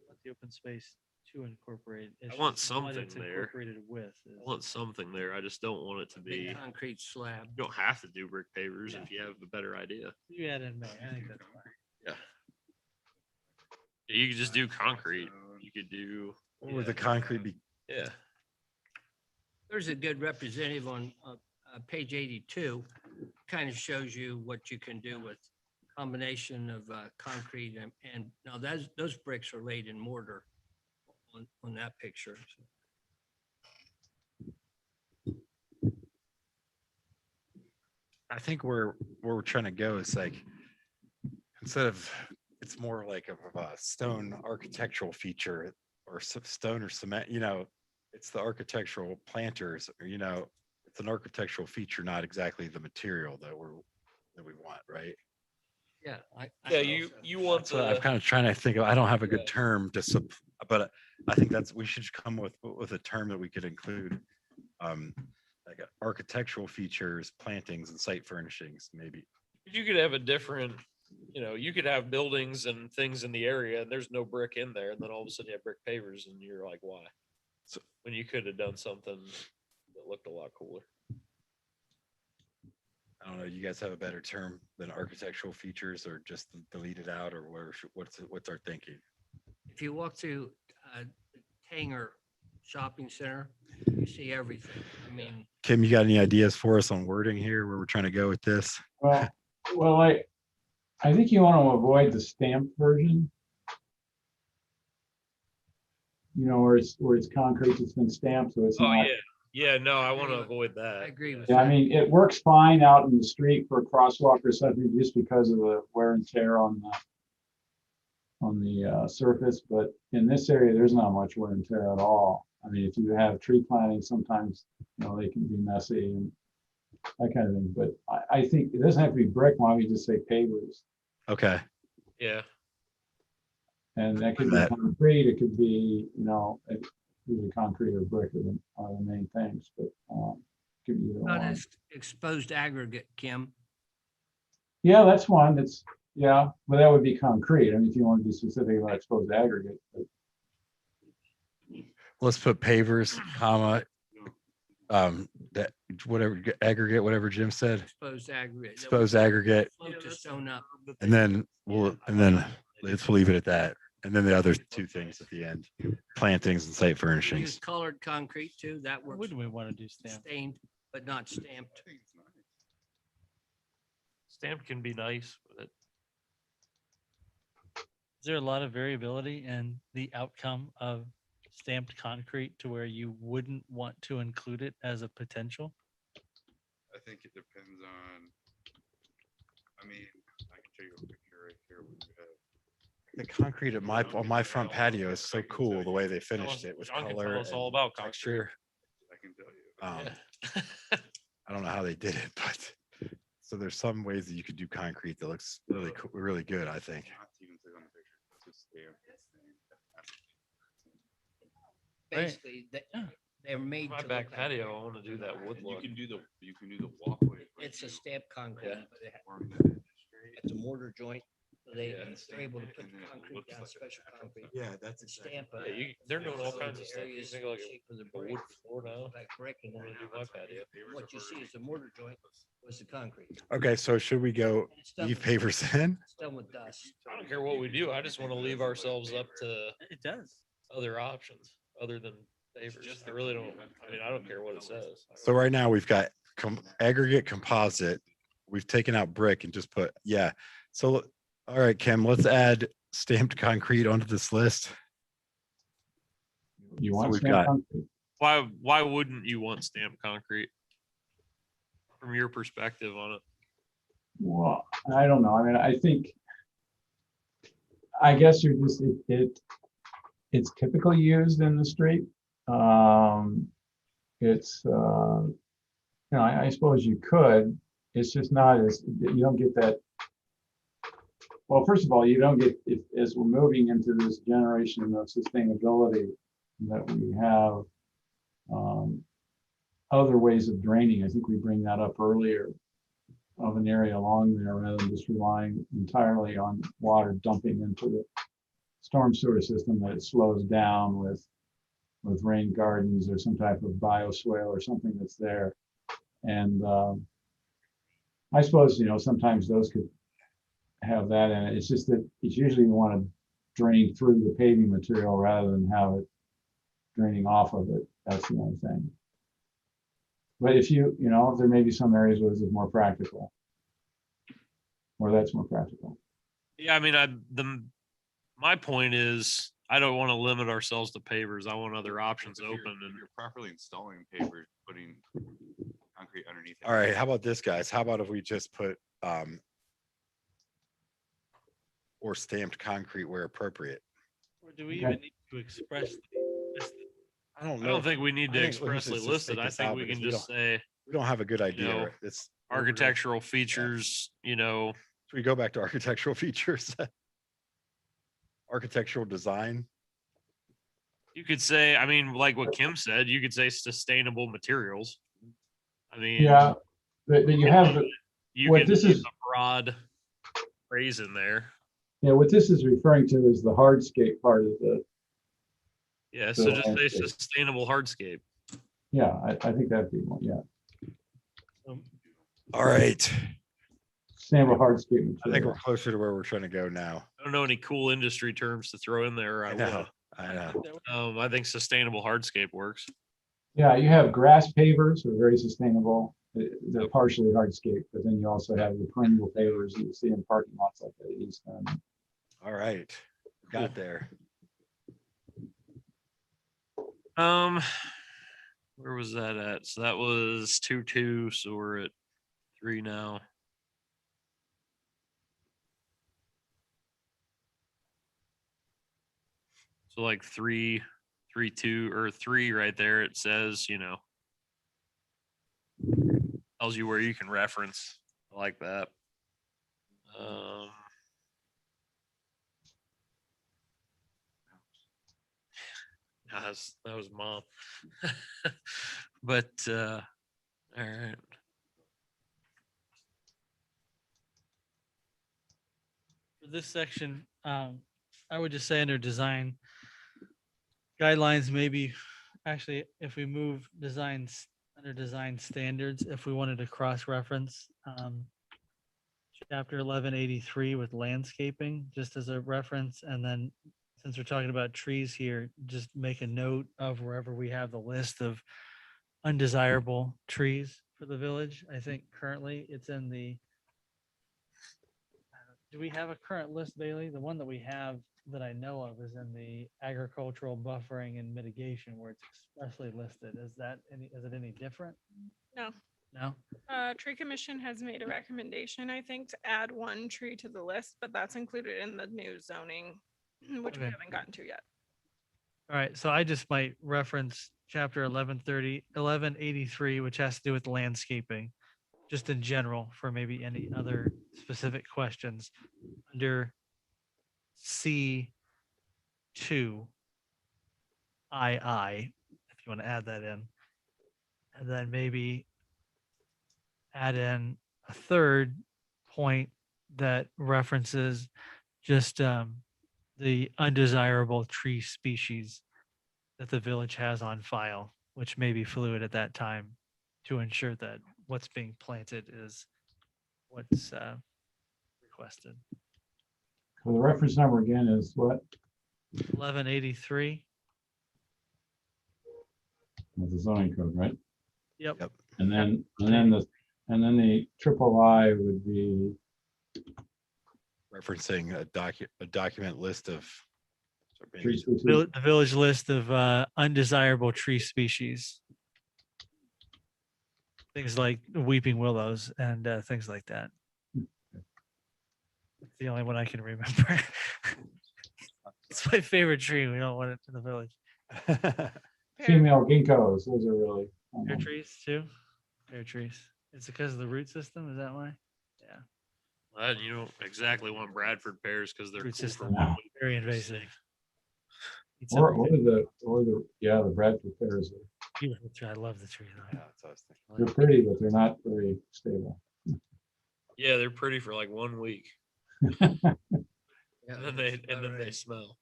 want the open space to incorporate. It's want just what something it's there. Incorporated with. I want something there. I just don't want it to be. Big concrete slab. You don't have to do brick pavers if you have a better idea. You add in May. I think that's fine. Yeah. You could just do concrete. You could do. What would the concrete be? Yeah. There's a good representative on page 82. Kind of shows you what you can do with combination of concrete and now those bricks are laid in mortar on that picture. I think where we're trying to go is like, instead of, it's more like a stone architectural feature or stone or cement, it's the architectural planters, or, it's an architectural feature, not exactly the material that we want, right? Yeah. Yeah, you want That's what I'm kind of trying to think of. I don't have a good term but I think we should come with a term that we could include. Like architectural features, plantings and site furnishings, maybe. you could have a different, you could have buildings and things in the area and there's no brick in there. And then all of a sudden you have brick pavers and you're like, why? So when you could have done something that looked a lot cooler. I don't know, you guys have a better term than architectural features, or just delete it out, or what's our thinking? If you walk through Tanger Shopping Center, you see everything. I mean, Kim, you got any ideas for us on wording here, where we're trying to go with this? Well, I think you want to avoid the stamped version. Where it's concrete, it's been stamped, so it's Oh not. yeah. Yeah, no, I want to avoid that. I agree with Yeah, I that. mean, it works fine out in the street for a crosswalk or something, just because of the wear and tear on the surface. But in this area, there's not much wear and tear at all. I mean, if you have tree planting, sometimes, they can be messy and that kind of thing. But I think it doesn't have to be brick. Why don't we just say pavers? Okay. Yeah. And that could be concrete. It could be, usually concrete or brick are the main things, but could be either Not one. as exposed aggregate, Kim. Yeah, that's one. But that would be concrete. I mean, if you want to be specific about exposed aggregate. But Let's put pavers, comma, that whatever aggregate, whatever Jim said, Exposed aggregate. exposed aggregate, Float the stone up. and then let's leave it at that. And then the other two things at the end, plantings and site Use furnishings. colored concrete too. That works. Wouldn't we want to do stamp? Stained, but not stamped. Stamped can be nice with it. Is there a lot of variability in the outcome of stamped concrete to where you wouldn't want to include it as a potential? I think it depends on, I mean, I can show you a picture right here. Where you have The concrete on my front patio is so cool, the way they finished it with John can color tell us all and about texture. I can tell you. I don't know how they did it, but so there's some ways that you could do concrete that looks really cool, really good, I think. Not to even say on the picture, it's just stamped. Basically, they're made My to back look like patio, I want to do that wood You look. can do the walkway. it's a stamped concrete, Yeah. but it's a mortar joint. So they're able to put the concrete down, special concrete. Yeah, that's And stamp it. Yeah, they're doing all So kinds the of stuff. You areas think like shape of the a wood brick, floor now. like brick, and I then want to do my patio. what you see is the mortar joint was the concrete. Okay, so should we go It's done leave with- pavers in? It's done with dust. I don't care what we do. I just want to leave ourselves up to It does. other options other than pavers. I really don't, I mean, I don't care what it says. So right now we've got aggregate composite. We've taken out brick and just put, yeah. So, all right, Kim, let's add stamped concrete onto this list. you So want we've stamped got- concrete? Why wouldn't you want stamped concrete? From your perspective on it. Well, I don't know. I mean, I guess you're just, it's typically used in the street. I suppose you could, it's just not you don't get that. Well, first of all, you don't get, as we're moving into this generation of sustainability, that we have other ways of draining. I think we bring that up earlier, of an area along there rather than just relying entirely on water dumping into the storm sewer system, that it slows down with rain gardens or some type of bioswale or something that's there. And I suppose, sometimes those could have that in it. It's just that it's usually you want to drain through the paving material rather than have it draining off of it. That's the only thing. But if there may be some areas where this is more practical. or that's more practical. Yeah, I mean, my point is, I don't want to limit ourselves to pavers. I want other options If open you're- and if you're properly installing pavers, putting concrete underneath. it. All right, how about this, guys? How about if we just put, or stamped concrete where appropriate? Or do we Okay. even need to express? I don't I know. don't think we need to I think we should expressly just list it. take I this think out we because can we just don't- say We don't have a good idea. know, right? It's architectural features, Should we go back to architectural features? Architectural design. you could say, I mean, like what Kim said, you could say sustainable materials. I mean, Yeah, but you have the, you what could this use is- a broad phrase in there. yeah, what this is referring to is the hardscape part of the, Yeah, The so just say landscape. sustainable hardscape. yeah, I think that'd be one, yeah. All right. Sample hardscape I think material. we're closer to where we're trying to go now. I don't know any cool industry terms to throw in there. I I know. would. I know. I think sustainable hardscape works. Yeah, you have grass pavers are very sustainable. They're partially hardscape, but then you also have the perennial pavers that you see in parking lots like that at East End. All right. Got there. Where was that at? So that was 2-2, so we're at 3 now. So like 3-2 or 3 right there. It says, tells you where you can reference. I like that. That was mom. But all right. For this section, I would just say under design guidelines, maybe actually if we move designs under design standards, if we wanted to cross-reference chapter 1183 with landscaping, just as a reference, and then since we're talking about trees here, just make a note of wherever we have the list of undesirable trees for the village. I think currently it's in the, do we have a current list, Bailey? The one that we have that I know of is in the agricultural buffering and mitigation where it's expressly listed. Is it any different? No. No? Tree Commission has made a recommendation, I think, to add one tree to the list, but that's included in the new zoning, which we Okay. haven't gotten to yet. All right, so I just might reference chapter 1183, which has to do with landscaping, just in general for maybe any other specific questions under C2 II, if you want to add that in. And then maybe add in a third point that references just the undesirable tree species that the village has on file, which may be fluid at that time, to ensure that what's being planted is what's requested. So the reference number again is what? 1183. That's the zoning code, right? Yep. And then the triple I would be, Referencing a document list of. tree species. The village list of undesirable tree species. Things like weeping willows and things like that. It's the only one I can remember. It's my favorite tree. We don't want it in the village. Female ginkgos, those are really. Pear trees too. Pear trees. It's because of the root system. Is that why? Yeah. You don't exactly want Bradford pears because they're Root cool system. for 1 week. Very invasive. Eats Or everything. the Bradford pears. Beautiful tree. I love the tree. Though. Yeah, that's what I was thinking. They're pretty, but they're not very stable. Yeah, they're pretty for like 1 week. And then they smell.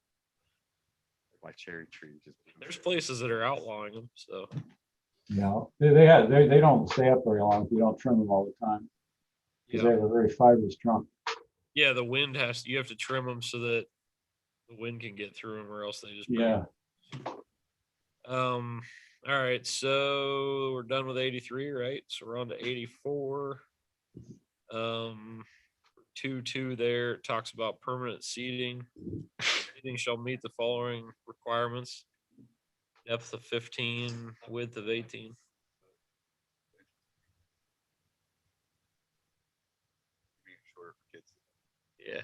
My cherry tree just. There's places that are outlawing them. So Yeah, they don't stay up very long if you don't trim them all the time. Because they have a very fibrous trunk. yeah, the wind you have to trim them so that the wind can get through them, or else they just break. Yeah. All right, so we're done with 83, right? So we're on to 84. 2.2 there, it talks about permanent seating. Seating shall meet the following requirements. Depth of 15, width of 18. Make it shorter for kids. Yeah.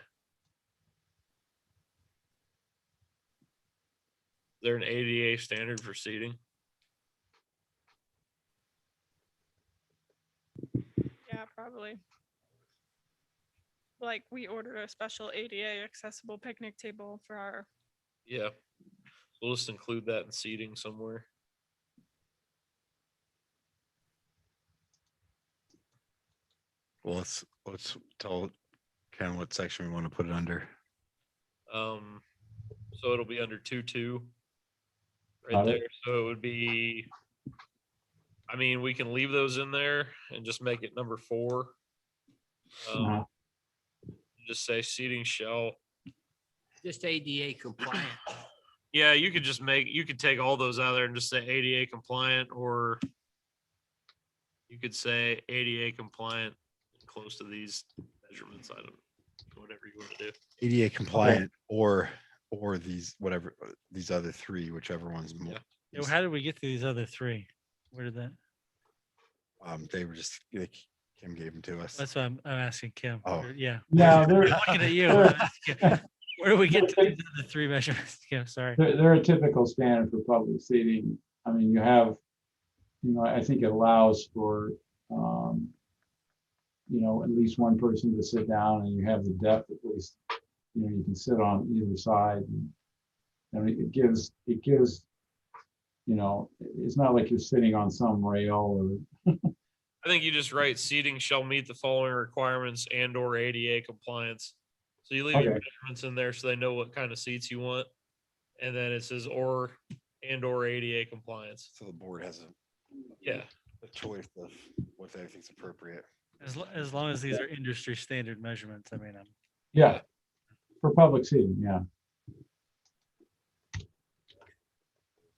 Is there an ADA standard for seating? Yeah, probably. Like we ordered a special ADA accessible picnic table for our, Yeah. We'll just include that in seating somewhere. Well, let's tell Ken what section we want to put it under. So it'll be under 2.2 right Got it. there. So it would be, I mean, we can leave those in there and just make it number 4. Uh-huh. Just say seating shall. Just ADA compliant. Yeah, you could just you could take all those out there and just say ADA compliant, or you could say ADA compliant close to these measurements. I don't, whatever you want to do. ADA compliant or these, whatever, these other 3, whichever one's more. Yeah, how did we get to these other 3? Where did that? They were just, like, Kim gave them to us. That's what I'm asking Kim. Oh. Yeah. Yeah, I'm they're, looking at you. I'm asking, where do we get to these other 3 measurements? Kim, sorry. they're a typical standard for public seating. I mean, you have, I think it allows for, at least one person to sit down, and you have the depth at least, you can sit on either side. And it gives, it's not like you're sitting on some rail or. I think you just write seating shall meet the following requirements and or ADA compliance. So you leave your Okay. measurements in there so they know what kind of seats you want. And then it says or ADA compliance. So the board has Yeah. a choice of what they think's appropriate. As long as these are industry standard measurements, I mean, Yeah, for public seating, yeah.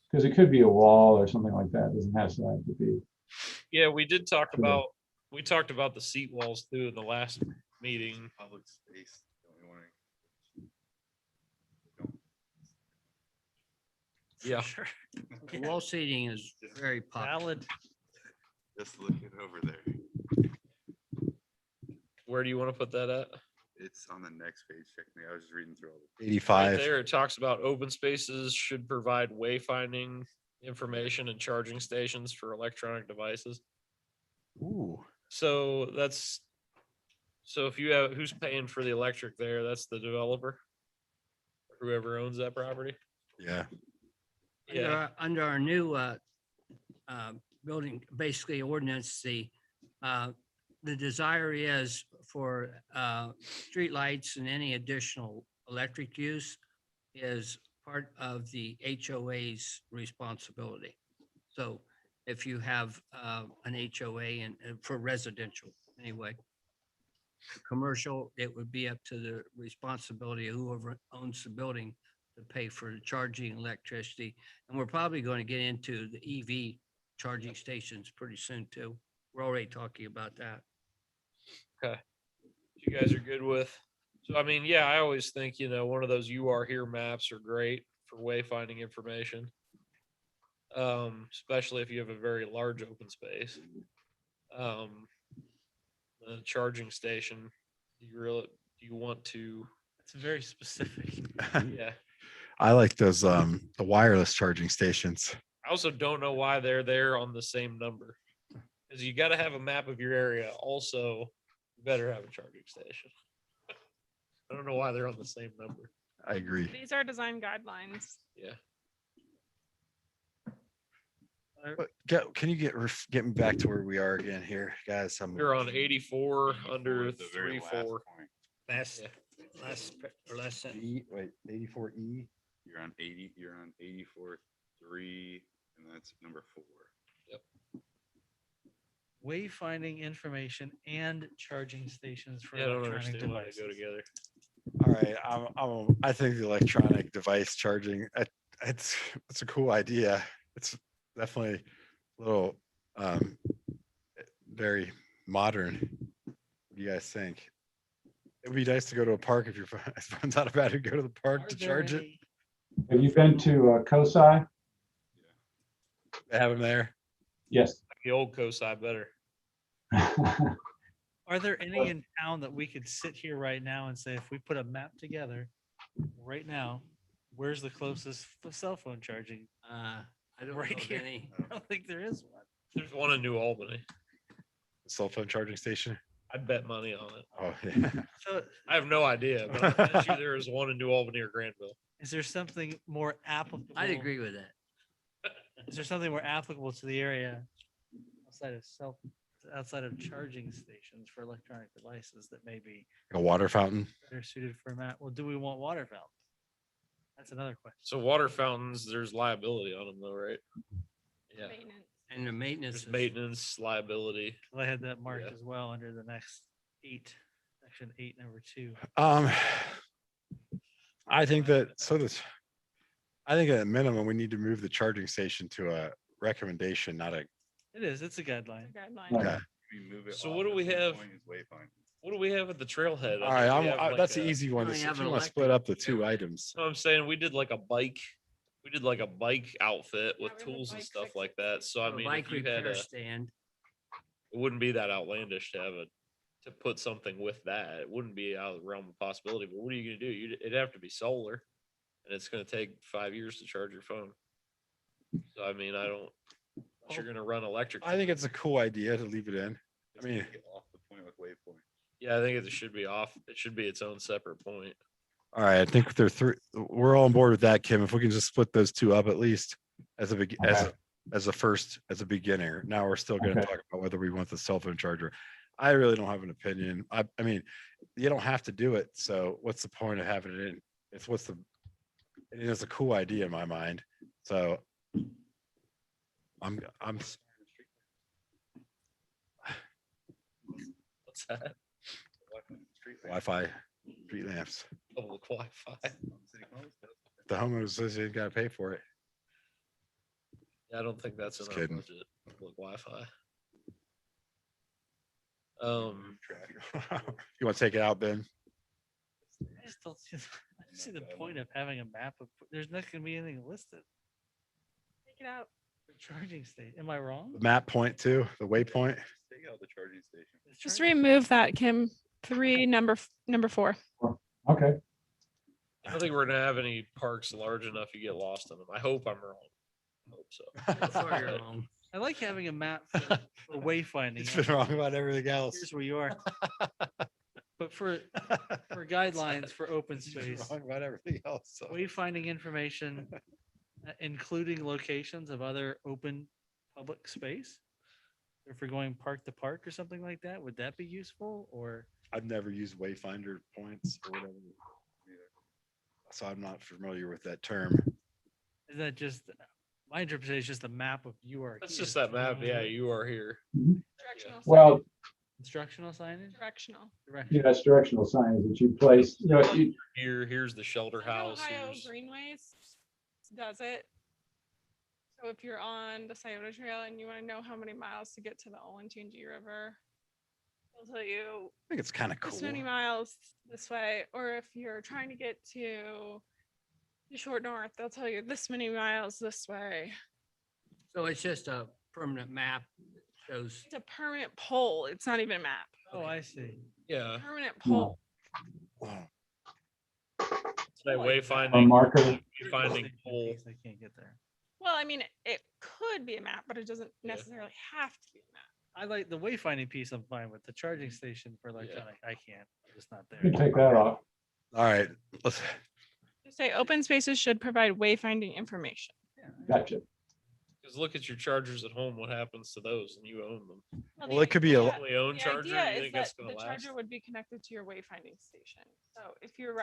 Because it could be a wall or something like that. It doesn't have to be. Yeah, we did talk about, the seat walls too in the last meeting. Public space. Don't we wanna- Yeah. sure. Wall seating is very popular. Valid. Just looking over there. Where do you want to put that at? It's on the next page. Check me. I was just reading through all the. 85. Right there, it talks about open spaces should provide wayfinding information and charging stations for electronic devices. Ooh. So if you have, who's paying for the electric there? That's the developer. Whoever owns that property. Yeah. Yeah. Under our new building, basically ordinance, the desire is for streetlights and any additional electric use is part of the HOA's responsibility. So if you have an HOA and for residential anyway, commercial, it would be up to the responsibility of whoever owns the building to pay for the charging electricity. And we're probably going to get into the EV charging stations pretty soon too. We're already talking about that. Okay. You guys are good with. So, I mean, yeah, I always think, one of those you are here maps are great for wayfinding information. Especially if you have a very large open space. The charging station, do you want to? It's very specific. Yeah. I like those the wireless charging stations. I also don't know why they're there on the same number. Because you got to have a map of your area. Also, you better have a charging station. I don't know why they're on the same number. I agree. these are design guidelines. Yeah. But can you get me back to where we are again here, guys? We're on 84 under The very last 3.4. point. Last sentence. Wait, 84E. You're on 80. You're on 84.3, and that's number 4. Wayfinding information and charging stations for Yeah, I don't electronic understand why they devices. go together. All right, I think the electronic device charging, it's a cool idea. It's definitely a little very modern. What do you guys think? It'd be nice to go to a park if your phone's out of battery, go to the park to charge it. Have you been to COSI? They have them there. Yes. The old COSI better. Are there any in town that we could sit here right now and say, if we put a map together right now, where's the closest cell phone charging? I don't Right know of here. any. I don't think there is one. There's one in New Albany. Cell phone charging station. I'd bet money on it. Oh, yeah. So I have no idea, but I bet you there is one in New Albany or Granville. is there something more applicable? I'd agree with that. Is there something more applicable to the area outside of charging stations for electronic devices that may be A water fountain. better suited for a map? Well, do we want water fountains? That's another question. So water fountains, there's liability on them though, right? Yeah. And the maintenance. There's maintenance liability. I had that marked Yeah. as well under the next 8, section 8, number 2. I think that, I think at minimum, we need to move the charging station to a recommendation, not a, It is. It's a guideline. yeah. We move it So off what do the we have? point is wayfinding. What do we have at the trailhead? All right, We have like that's a- the easy one. only If have you an want to split electric. up the two items. No, I'm saying we did like a bike. We did like a bike outfit with we have tools and bike stuff fixes. like that. So I A mean, bike if you had repair a, stand. it wouldn't be that outlandish to have to put something with that. It wouldn't be out of the realm of possibility. But what are you gonna do? It'd have to be solar, and it's gonna take 5 years to charge your phone. So I mean, I don't. Unless you're gonna run electric. I think it's a cool idea to leave it in. I mean, Get off the point with waypoint. Yeah, I think it should be off. It should be its own separate point. all right, I think we're all on board with that, Kim. If we can just split those two up at least as a big, as a beginner. Now we're still gonna Okay. talk about whether we want the cell phone charger. I really don't have an opinion. I mean, you don't have to do it. So what's the point of having it in? It is a cool idea in my mind. So I'm What's that? Wi-Fi street lamps. Public Wi-Fi. The homeowners association got to pay for it. Yeah, I don't think that's in Just our kidding. budget. Public Wi-Fi. You want to take it out, Ben? I just don't see, I don't see the point of having a map of, there's not gonna be anything listed. Take it out. for Charging station. Am I wrong? The map point too, the waypoint. Take out the charging station. The Just charging- remove that, Kim. 3, number 4. Okay. I don't think we're gonna have any parks large enough you get lost in them. I hope I'm wrong. I hope so. So you're wrong. I like having a map for wayfinding. It's been wrong about everything else. Here's where you are. But for guidelines for open It's been space, wrong about everything else. So. wayfinding information, including locations of other open public space. If we're going park to park or something like that, would that be useful or? I've never used wayfinder points or whatever. So I'm not familiar with that term. Is that just, my interpretation is just a map of you are. That's here. just that map. Yeah, you are here. Directional. Well, Instructional signage? Directional. Direction. yeah, that's directional signage that you place, Here's the shelter house. Ohio Here's, Greenways does it. So if you're on the Scioto Trail and you want to know how many miles to get to the Olentangy River, they'll tell you I think it's kind of cool. this many miles this way. Or if you're trying to get to the short north, they'll tell you this many miles this way. So it's just a permanent map that shows. It's a permanent pole. It's not even a map. Oh, I see. yeah, Permanent pole. Wow. say a wayfinding, marker. wayfinding pole. I can't get there. Well, I mean, it could be a map, but it doesn't Yeah. necessarily have to be a map. I like the wayfinding piece. I'm fine with the charging station for electronic. I can't. I'm just not You there. can take that off. All right, let's, Just say open spaces should provide wayfinding information. Gotcha. Because look at your chargers at home. What happens to those? And you own them. Well, Well, the it could be a- idea- Only own the charger. idea You is think that's that gonna the last? charger would be connected to your wayfinding station. So if you're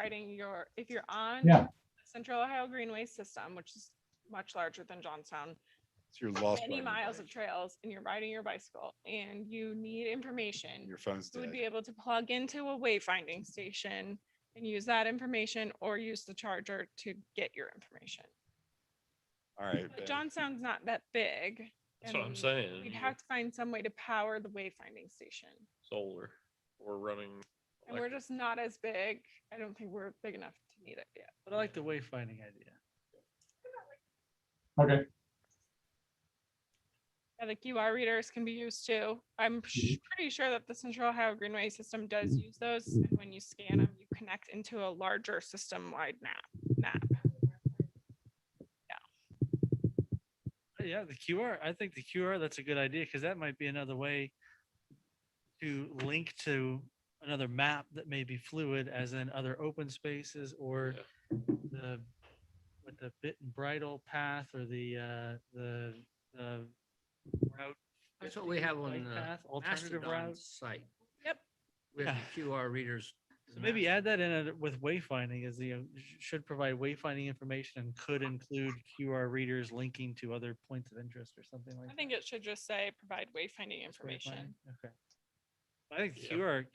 if you're on Yeah. the Central Ohio Greenway system, which is much larger than Johnstown, it's your lost. many miles of trails, and you're riding your bicycle and you need information, Your phone's you would dead. be able to plug into a wayfinding station and use that information or use the charger to get your information. All right. But Ben. Johnstown's not that big. That's what I'm and saying. We'd have to find some way to power the wayfinding station. Solar or running And we're just not as big. I don't think we're big enough to need it yet. But I like the wayfinding idea. Okay, Yeah, the QR readers can be used too. I'm pretty sure that the Central Ohio Greenway system does use those. And when you scan them, you connect into a larger system-wide map. Yeah, the QR, I think the QR, that's a good idea, because that might be another way to link to another map that may be fluid, as in other open spaces or the, what, the bit and bridle path or the route. That's what we have on bike the path, alternative Mastodon route. site. Yep. We have the QR readers. So maybe add that in with wayfinding, as the, should provide wayfinding information and could include QR readers linking to other points of interest or something like I that. think it should just say provide wayfinding Just information. wayfinding? Okay. I think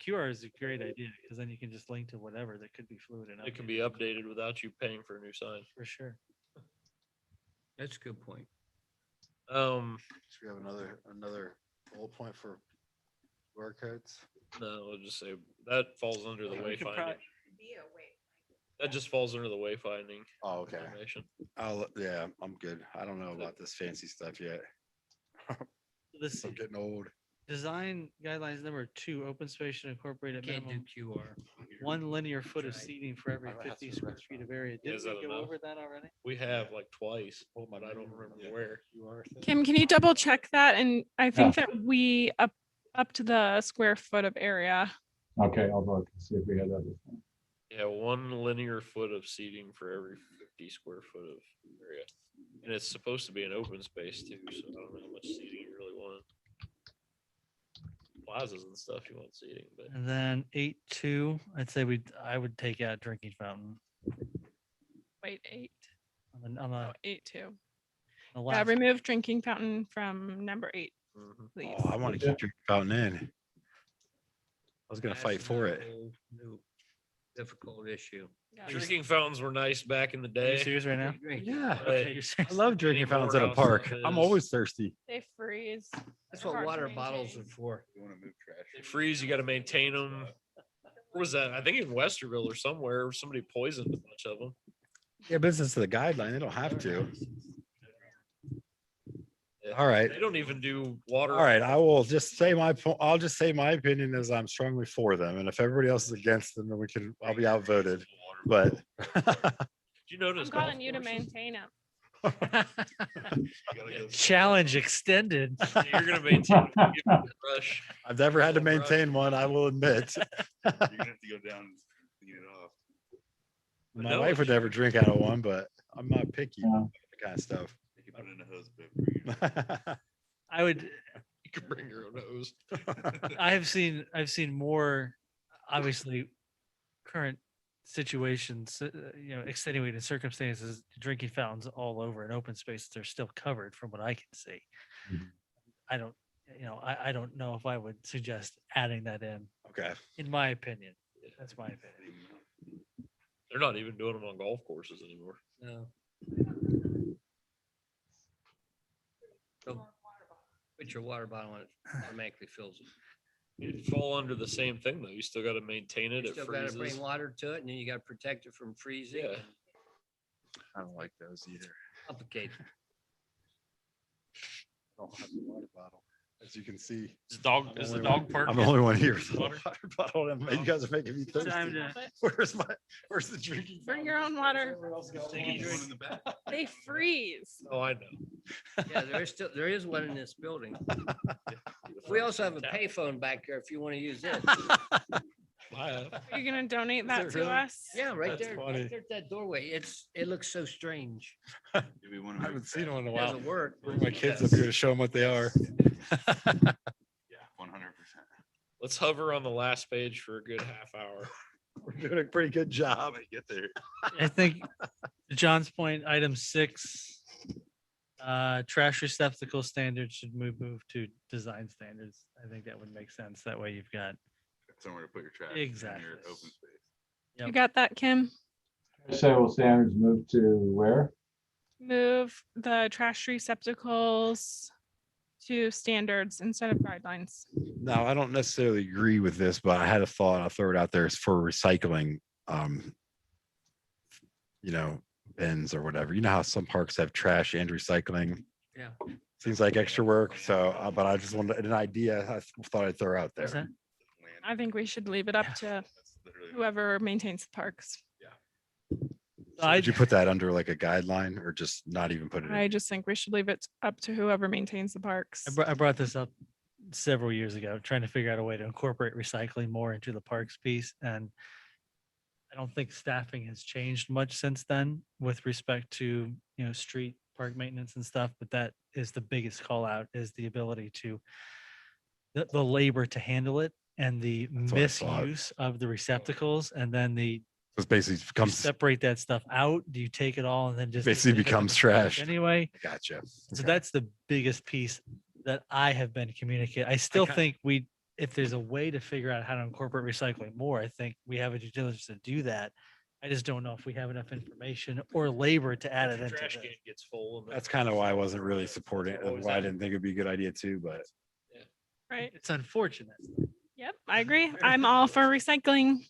QR is a great idea, because then you can just link to whatever that could be fluid enough. It can be updated without you paying for a new sign. For sure. That's a good point. So we have another bullet point for QR codes. No, I'll just say that falls under the We could wayfinding. probably- That just falls under the wayfinding Oh, okay. information. Yeah, I'm good. I don't know about this fancy stuff yet. This I'm getting old. design guidelines number 2, open space should incorporate a Can't do minimum QR. 1 linear foot of seating for every I have 50 to square rest feet on of area. Yeah, is Didn't we that go enough? over that already? We have like twice, but I don't remember where. Kim, can you double check that? And I think that we up to the square foot of area. okay, I'll look and see if we had other. Yeah, 1 linear foot of seating for every 50 square foot of area. And it's supposed to be an open space too, so I don't know how much seating you really want. Plazas and stuff, you want seating, but And then 8.2, I'd say I would take out drinking fountain Wait, 8. on the, Oh, 8-2. the Yeah, last. remove drinking fountain from number 8, mhm. please. Oh, I want to keep drinking fountain in. I was gonna That's fight for it. another whole new Difficult issue. Yeah. Drinking fountains were nice back in the Are you day. serious right now? Drink. Yeah, Okay, you're I serious. love drinking fountains at a park. I'm always thirsty. They freeze. That's They're what hard to water bottles are maintain. for. They freeze, you gotta maintain them. Where was that? I think in Westerville or somewhere, somebody poisoned a bunch of them. Yeah, but it's the guideline. They don't have to. All right. They don't even do water. All right, I will just say I'll just say my opinion is I'm strongly for them. And if everybody else is against them, then I'll be outvoted. But Did you notice? I'm calling you to maintain them. Challenge extended. You're gonna maintain. Give it a rush. I've never had to maintain one, I will admit. You're gonna have to go down and clean it off. My No, wife would never drink out of one, but I'm not picky Yeah. about that kind of stuff. You can put it in a hose bib. bring it. I would, You can bring your own hose. I've seen more, obviously, current situations, extenuating circumstances, drinking fountains all over an open space. They're still covered from what I can see. Mhm. I don't, I don't know if I would suggest adding that Okay. in my opinion. That's my opinion. They're not even doing them on golf courses anymore. No. So put your water bottle in it, automatically fills it. It'd fall under the same thing though. You still gotta maintain it. You It still gotta freezes. bring water to it and then you gotta protect it from freezing. Yeah. I don't like those either. Complicated. I don't have the water bottle, as you can see. Is the only dog park? I'm the only one here. with the Water? water bottle, and you guys are making me thirsty. Time to- Where's the drinking? Bring your own water. Take a drink. They freeze. Oh, I know. Yeah, there is one in this building. We also have a payphone back there if you want to use it. I have. Are you gonna donate that it to really? us? Yeah, right That's there, funny. right there at that doorway. It looks so strange. Do we want I to haven't seen one in a It while. doesn't work. Bring my kids up here to show them what they are. Yeah, 100%. Let's hover on the last page for a good half hour. We're doing a pretty good job. Get there. I think to John's point, item 6, trash receptacle standards should move to design standards. I think that would make sense. That way you've got, Somewhere to put your trash. Exactly. In your open space. You got that, Kim? Several standards move to where? Move the trash receptacles to standards instead of guidelines. No, I don't necessarily agree with this, but I had a thought. I'll throw it out there. It's for recycling, bins or whatever. You know how some parks have trash and recycling? Yeah. Seems like extra work. So, but I just wanted an idea. I thought I'd throw out What's there. that? I think we should leave it up to whoever maintains the parks. So would you put that under like a guideline or just not even put it I in? just think we should leave it up to whoever maintains the parks. I brought this up several years ago, trying to figure out a way to incorporate recycling more into the parks piece. And I don't think staffing has changed much since then with respect to, street park maintenance and stuff, but that is the biggest call out, is the ability to the labor to handle it and the That's what I thought. misuse of the receptacles, and then the So it's basically do you becomes separate that stuff out. Do you take it all and then just basically leave it in becomes the trash trash. anyway? Gotcha. So Okay. that's the biggest piece that I have been communicating. I still got- think if there's a way to figure out how to incorporate recycling more, I think we have a due diligence to do that. I just don't know if we have enough information or labor to add it into Trash this. can gets full. And That's kind of why I wasn't really supporting it, and why I didn't think it'd be a good idea too, but Right. It's unfortunate. Yep, I agree. I'm all for recycling.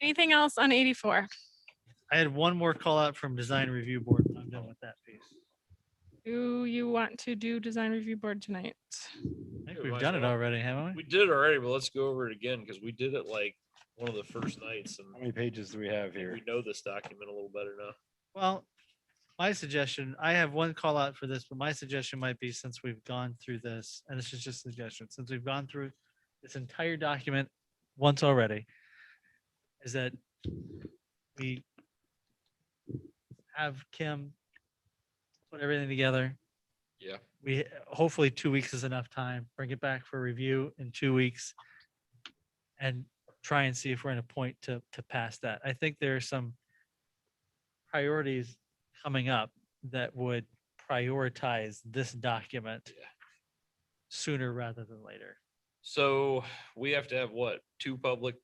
Anything else on 84? I had one more call out from design review board. I'm done with that piece. Do you want to do design review board tonight? I think Yeah, we've might done as it well. already, haven't we? We did it already, but let's go over it again because we did it like one of the first nights, and how many pages do we have here? we know this document a little better now. Well, my suggestion, I have one call out for this, but my suggestion might be, since we've gone through this, and this is just a suggestion, since we've gone through this entire document once already, is that we have Kim put everything together. Yeah. We, hopefully 2 weeks is enough time, bring it back for review in 2 weeks and try and see if we're in a point to pass that. I think there are some priorities coming up that would prioritize this document sooner rather than later. So we have to have what, two public,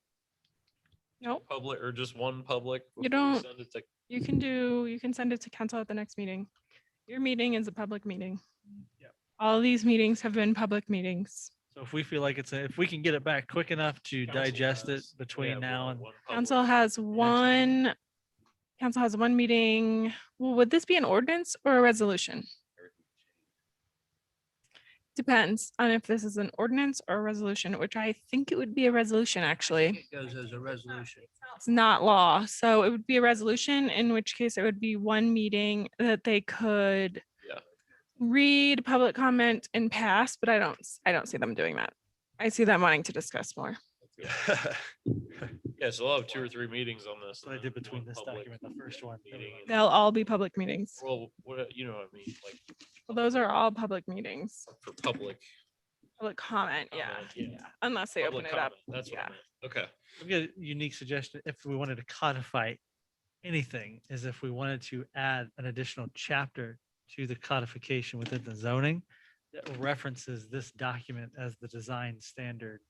Nope. or just one public? You before we don't- send it to- You can send it to council at the next meeting. Your meeting is a public meeting. Yep. All these meetings have been public meetings. So if we feel like if we can get it back quick enough to Council digest it has- between yeah, now and one public. Council has one meeting. Well, would this be an ordinance or a resolution? Depends on if this is an ordinance or a resolution, which I think it would be a resolution, actually. It goes as a resolution. It's not law, so it would be a resolution, in which case it would be one meeting that they could Yeah. read public comment and pass, but I don't see them doing that. I see them wanting to discuss more. Yeah, so we'll have 2 or 3 meetings on this. that's what I and did then between one this public document, the first one. meeting and- They'll all be public meetings. Well, what, you know what I mean, like Well, those are all public meetings. for public. Public comment, yeah, comment, yeah. yeah, unless they open Public it up. comment, that's what I yeah. meant. Okay. I've got a unique suggestion. If we wanted to codify anything, is if we wanted to add an additional chapter to the codification within the zoning that references this document as the design standard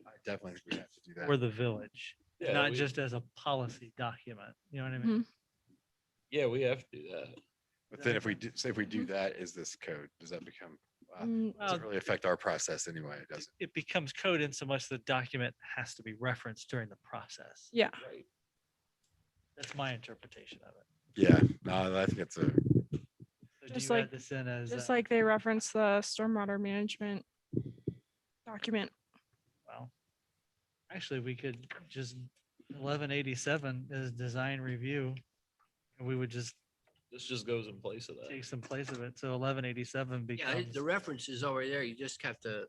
I definitely think we have to do that. for the village, Yeah, not we- just as a policy document. You know what I mean? Yeah, we have to do that. But then if we do, say if we do that, is this code, does that become, Mm, doesn't really affect our process anyway, it doesn't? It becomes code in so much the document has to be referenced during the process. Yeah, Right. That's my interpretation of it. Yeah, no, I think it's a, So do Just you like- add this in as, just like they reference the stormwater management document. well, actually, we could just 1187 is design review. And we would just This just goes in place of that. take some place of it. So 1187 Yeah, becomes, the reference is already there. You just have to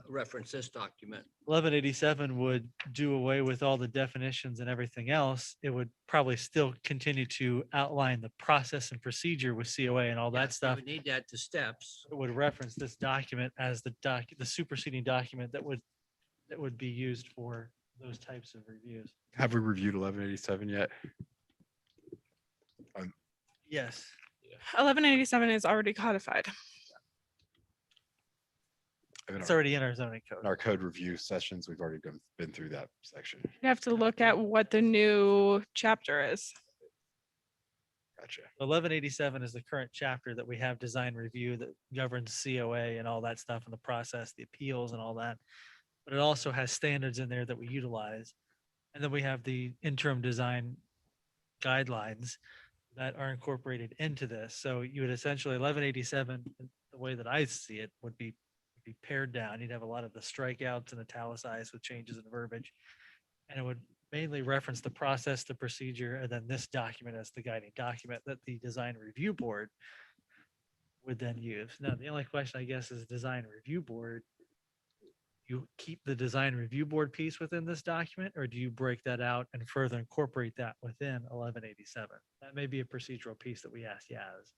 reference this document. 1187 would do away with all the definitions and everything else. It would probably still continue to outline the process and procedure with COA and all Yeah, that you stuff. would need that to steps. It would reference this document as the superseding document that would be used for those types of reviews. have we reviewed 1187 yet? Yes. 1187 is already codified. I mean, It's already in our zoning code. in our code review sessions, we've already been through that section. You have to look at what the new chapter is. Gotcha. 1187 is the current chapter that we have design review that governs COA and all that stuff and the process, the appeals and all that. But it also has standards in there that we utilize. And then we have the interim design guidelines that are incorporated into this. So you would essentially 1187, the way that I see it, would be pared down. You'd have a lot of the strikeouts and italicized with changes in verbiage. And it would mainly reference the process, the procedure, and then this document as the guiding document that the design review board would then use. Now, the only question, I guess, is design review board. You keep the design review board piece within this document, or do you break that out and further incorporate that within 1187? That may be a procedural piece that we ask Yaz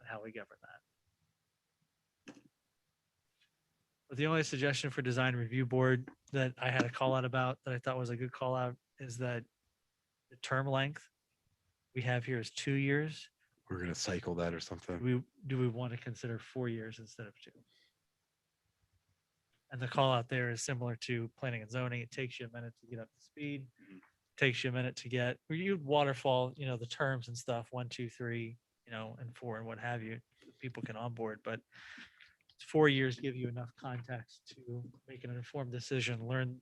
on how we govern that. But the only suggestion for design review board that I had a call out about that I thought was a good call out is that the term length we have here is 2 years. We're gonna cycle that or something. Do we want to consider 4 years instead of 2? And the call out there is similar to planning and zoning. It takes you a minute to get up to speed. Takes you a minute to get, or you waterfall, the terms and stuff, 1, 2, 3, and 4 and what have you. People can onboard, but 4 years give you enough context to make an informed decision, learn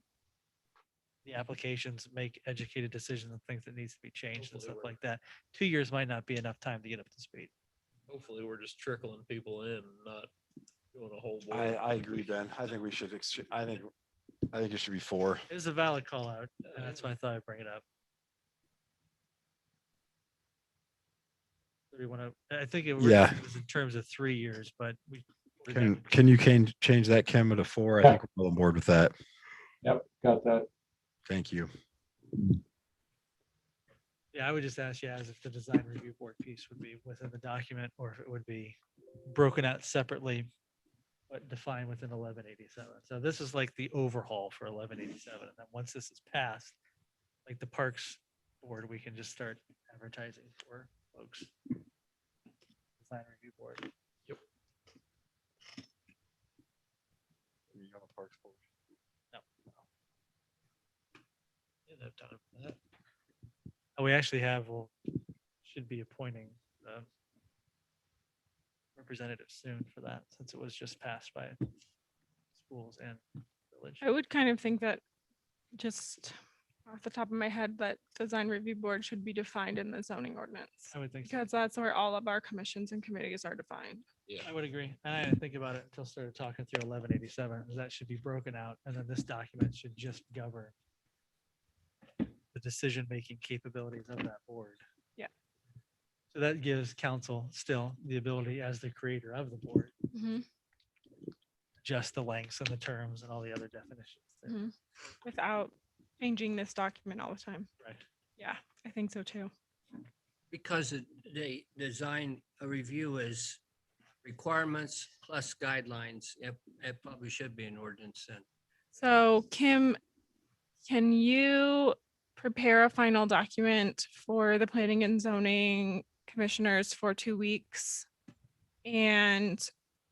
the applications, make educated decisions on things that needs to be changed and stuff like that. 2 years might not be enough time to get up to speed. Hopefully, we're just trickling people in, not doing a whole board. I agree, Ben. I think we should, I think it should be 4. It is a valid call out, and that's why I thought I'd bring it up. I think it Yeah. was in terms of 3 years, but we. Can you change that, Kim, to 4? I Yeah. think we're all on board with that. Yep, got that. Thank you. Yeah, I would just ask Yaz if the design review board piece would be within the document or if it would be broken out separately, but defined within 1187. So this is like the overhaul for 1187. And then once this is passed, like the Parks Board, we can just start advertising for folks. Design review board. Yep. No. Didn't have time for that. Oh, we actually should be appointing the representative soon for that, since it was just passed by schools and village. I would kind of think that, just off the top of my head, that design review board should be defined in the zoning ordinance. I would think so. Because that's where all of our commissions and committees are defined. I would agree. And I didn't think about it until I started talking through 1187. That should be broken out, and then this document should just govern the decision-making capabilities of that board. Yeah. So that gives council still the ability, as the creator of the board, Mhm. adjust the lengths and the terms and all the other definitions. there. Mhm. Without changing this document all the time. Right. Yeah, I think so too. Because the design review is requirements plus guidelines. It probably should be an ordinance then. So Kim, can you prepare a final document for the planning and zoning commissioners for 2 weeks and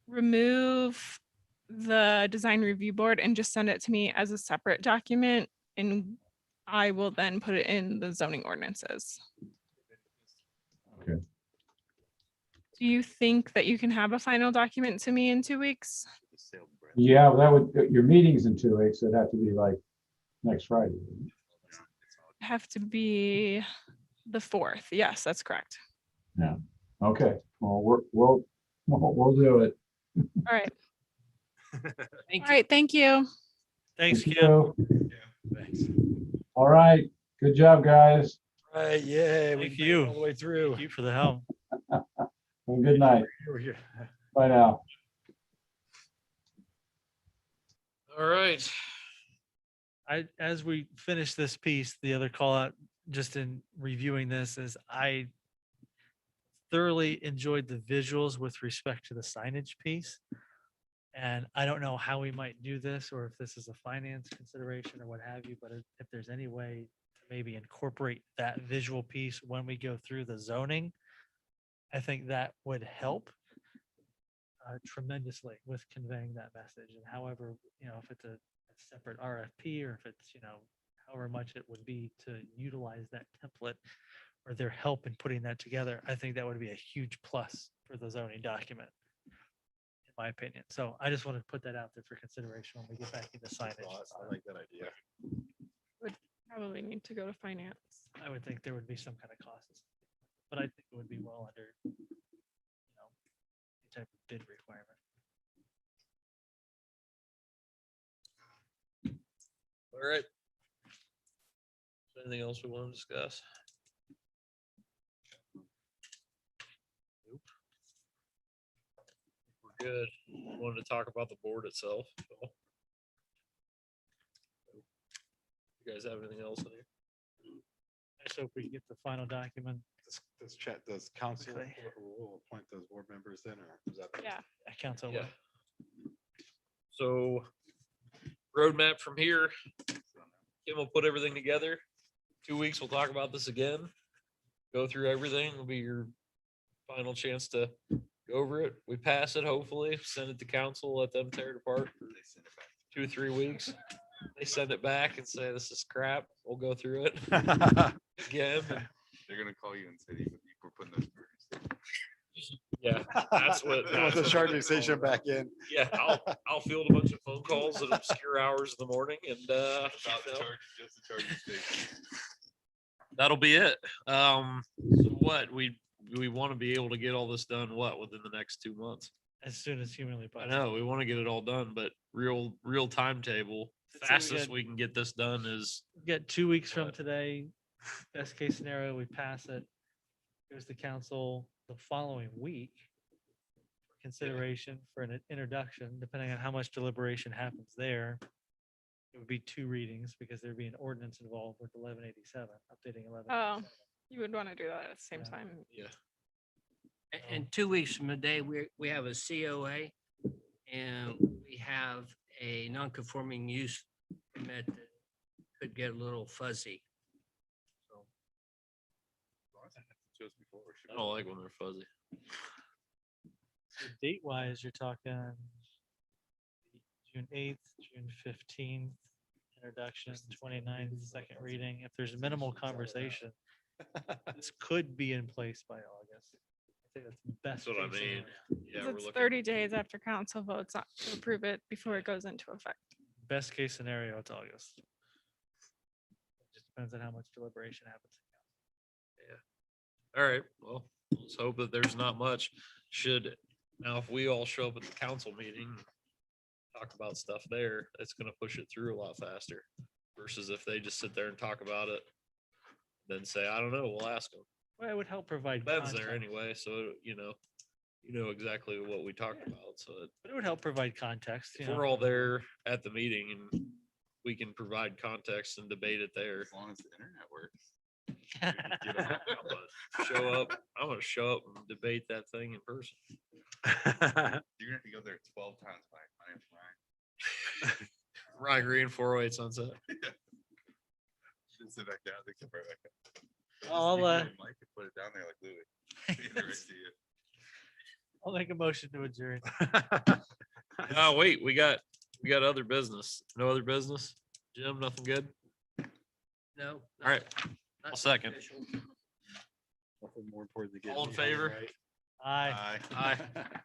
remove the design review board and just send it to me as a separate document, and I will then put it in the zoning ordinances. Okay. Do you think that you can have a final document to me in 2 weeks? Yeah, that would, your meeting's in 2 weeks. It'd have to be like next Friday. Have to be the 4th. Yes, that's correct. Yeah. Okay. Well, we'll do it. All right. Thank All right. Thank you. Thanks, Thank Kim. you. Thanks. All right. Good job, guys. Right, yeah. we Thank made it you. all the way through. Thank you for the help. Well, good night. We're here. Bye now. All right. As we finish this piece, the other call out, just in reviewing this, is I thoroughly enjoyed the visuals with respect to the signage piece. And I don't know how we might do this, or if this is a finance consideration or what have you, but if there's any way to maybe incorporate that visual piece when we go through the zoning, I think that would help tremendously with conveying that message. And however, if it's a separate RFP, or if it's, however much it would be to utilize that template or their help in putting that together, I think that would be a huge plus for the zoning document, in my opinion. So I just want to put that out there for consideration when we get back into signage. I like that idea. Probably need to go to finance. I would think there would be some kind of costs, but I think it would be well under, any type of bid requirement. All right. Anything else we want to discuss? Nope. We're good. Wanted to talk about the board itself. So. You guys have anything else in here? I just hope we get the final document. Does council Okay. will appoint those board members then, or is that? Yeah. Council. Yeah. So roadmap from here. Kim will put everything together. 2 weeks, we'll talk about this again. Go through everything. It'll be your final chance to go over it. We pass it, hopefully, send it to council, let them tear it apart for 2 or 3 weeks. They send it back and say, this is crap. We'll go through it again. They're gonna call you and say you were putting those burgers. Yeah, that's what. Want the charging station back in. Yeah, I'll field a bunch of phone calls at obscure hours in the morning and, About the charge, just the charging station. that'll be it. So what, we want to be able to get all this done, within the next 2 months? As soon as humanly I possible. know, we want to get it all done, but real timetable, So we fastest got- we can get this done is, We got 2 weeks from What? today. Best case scenario, we pass it. Goes to council the following week. For consideration for an introduction, depending on how much deliberation happens there. It would be 2 readings because there'd be an ordinance involved with 1187, updating 11. Oh, you would want to do that at the same Yeah. time. yeah. In 2 weeks from today, we have a COA and we have a non-conforming use permit that could get a little fuzzy. So Just before we should I don't like when they're fuzzy. Date wise, you're talking June 8th, June 15th, introduction, 29th, second reading. If there's minimal conversation, this could be in place by August. I think that's the best. That's what I case mean. scenario. Yeah, 'Cause we're It's looking. 30 days after council votes to approve it before it goes into effect. Best case scenario, it's August. It just depends on how much deliberation happens. All right, well, let's hope that there's not much. Now, if we all show up at the council meeting, talk about stuff there, it's gonna push it through a lot faster. Versus if they just sit there and talk about it, then say, I don't know, we'll ask them. Well, it would help provide Ben's there context. anyway, so you know exactly what we talked about, so But it would help provide context, you if know. we're all there at the meeting and we can provide context and debate it there. as long as the internet works. Show up, I'm gonna show up and debate that thing in person. You're gonna have to go there 12 times. My name's Ryan. Ryan Green, 408 Sunset. Should sit back down. They can put it back up. Just I'll, keep it on mic and put it down there like Louis. Either way, see it. I'll make a motion to adjourn. Oh, wait, we got other business. No other business? Jim, nothing good? no. All right, not I'll second. official. Nothing more important than getting All in it done favor? right. Aye. Aye.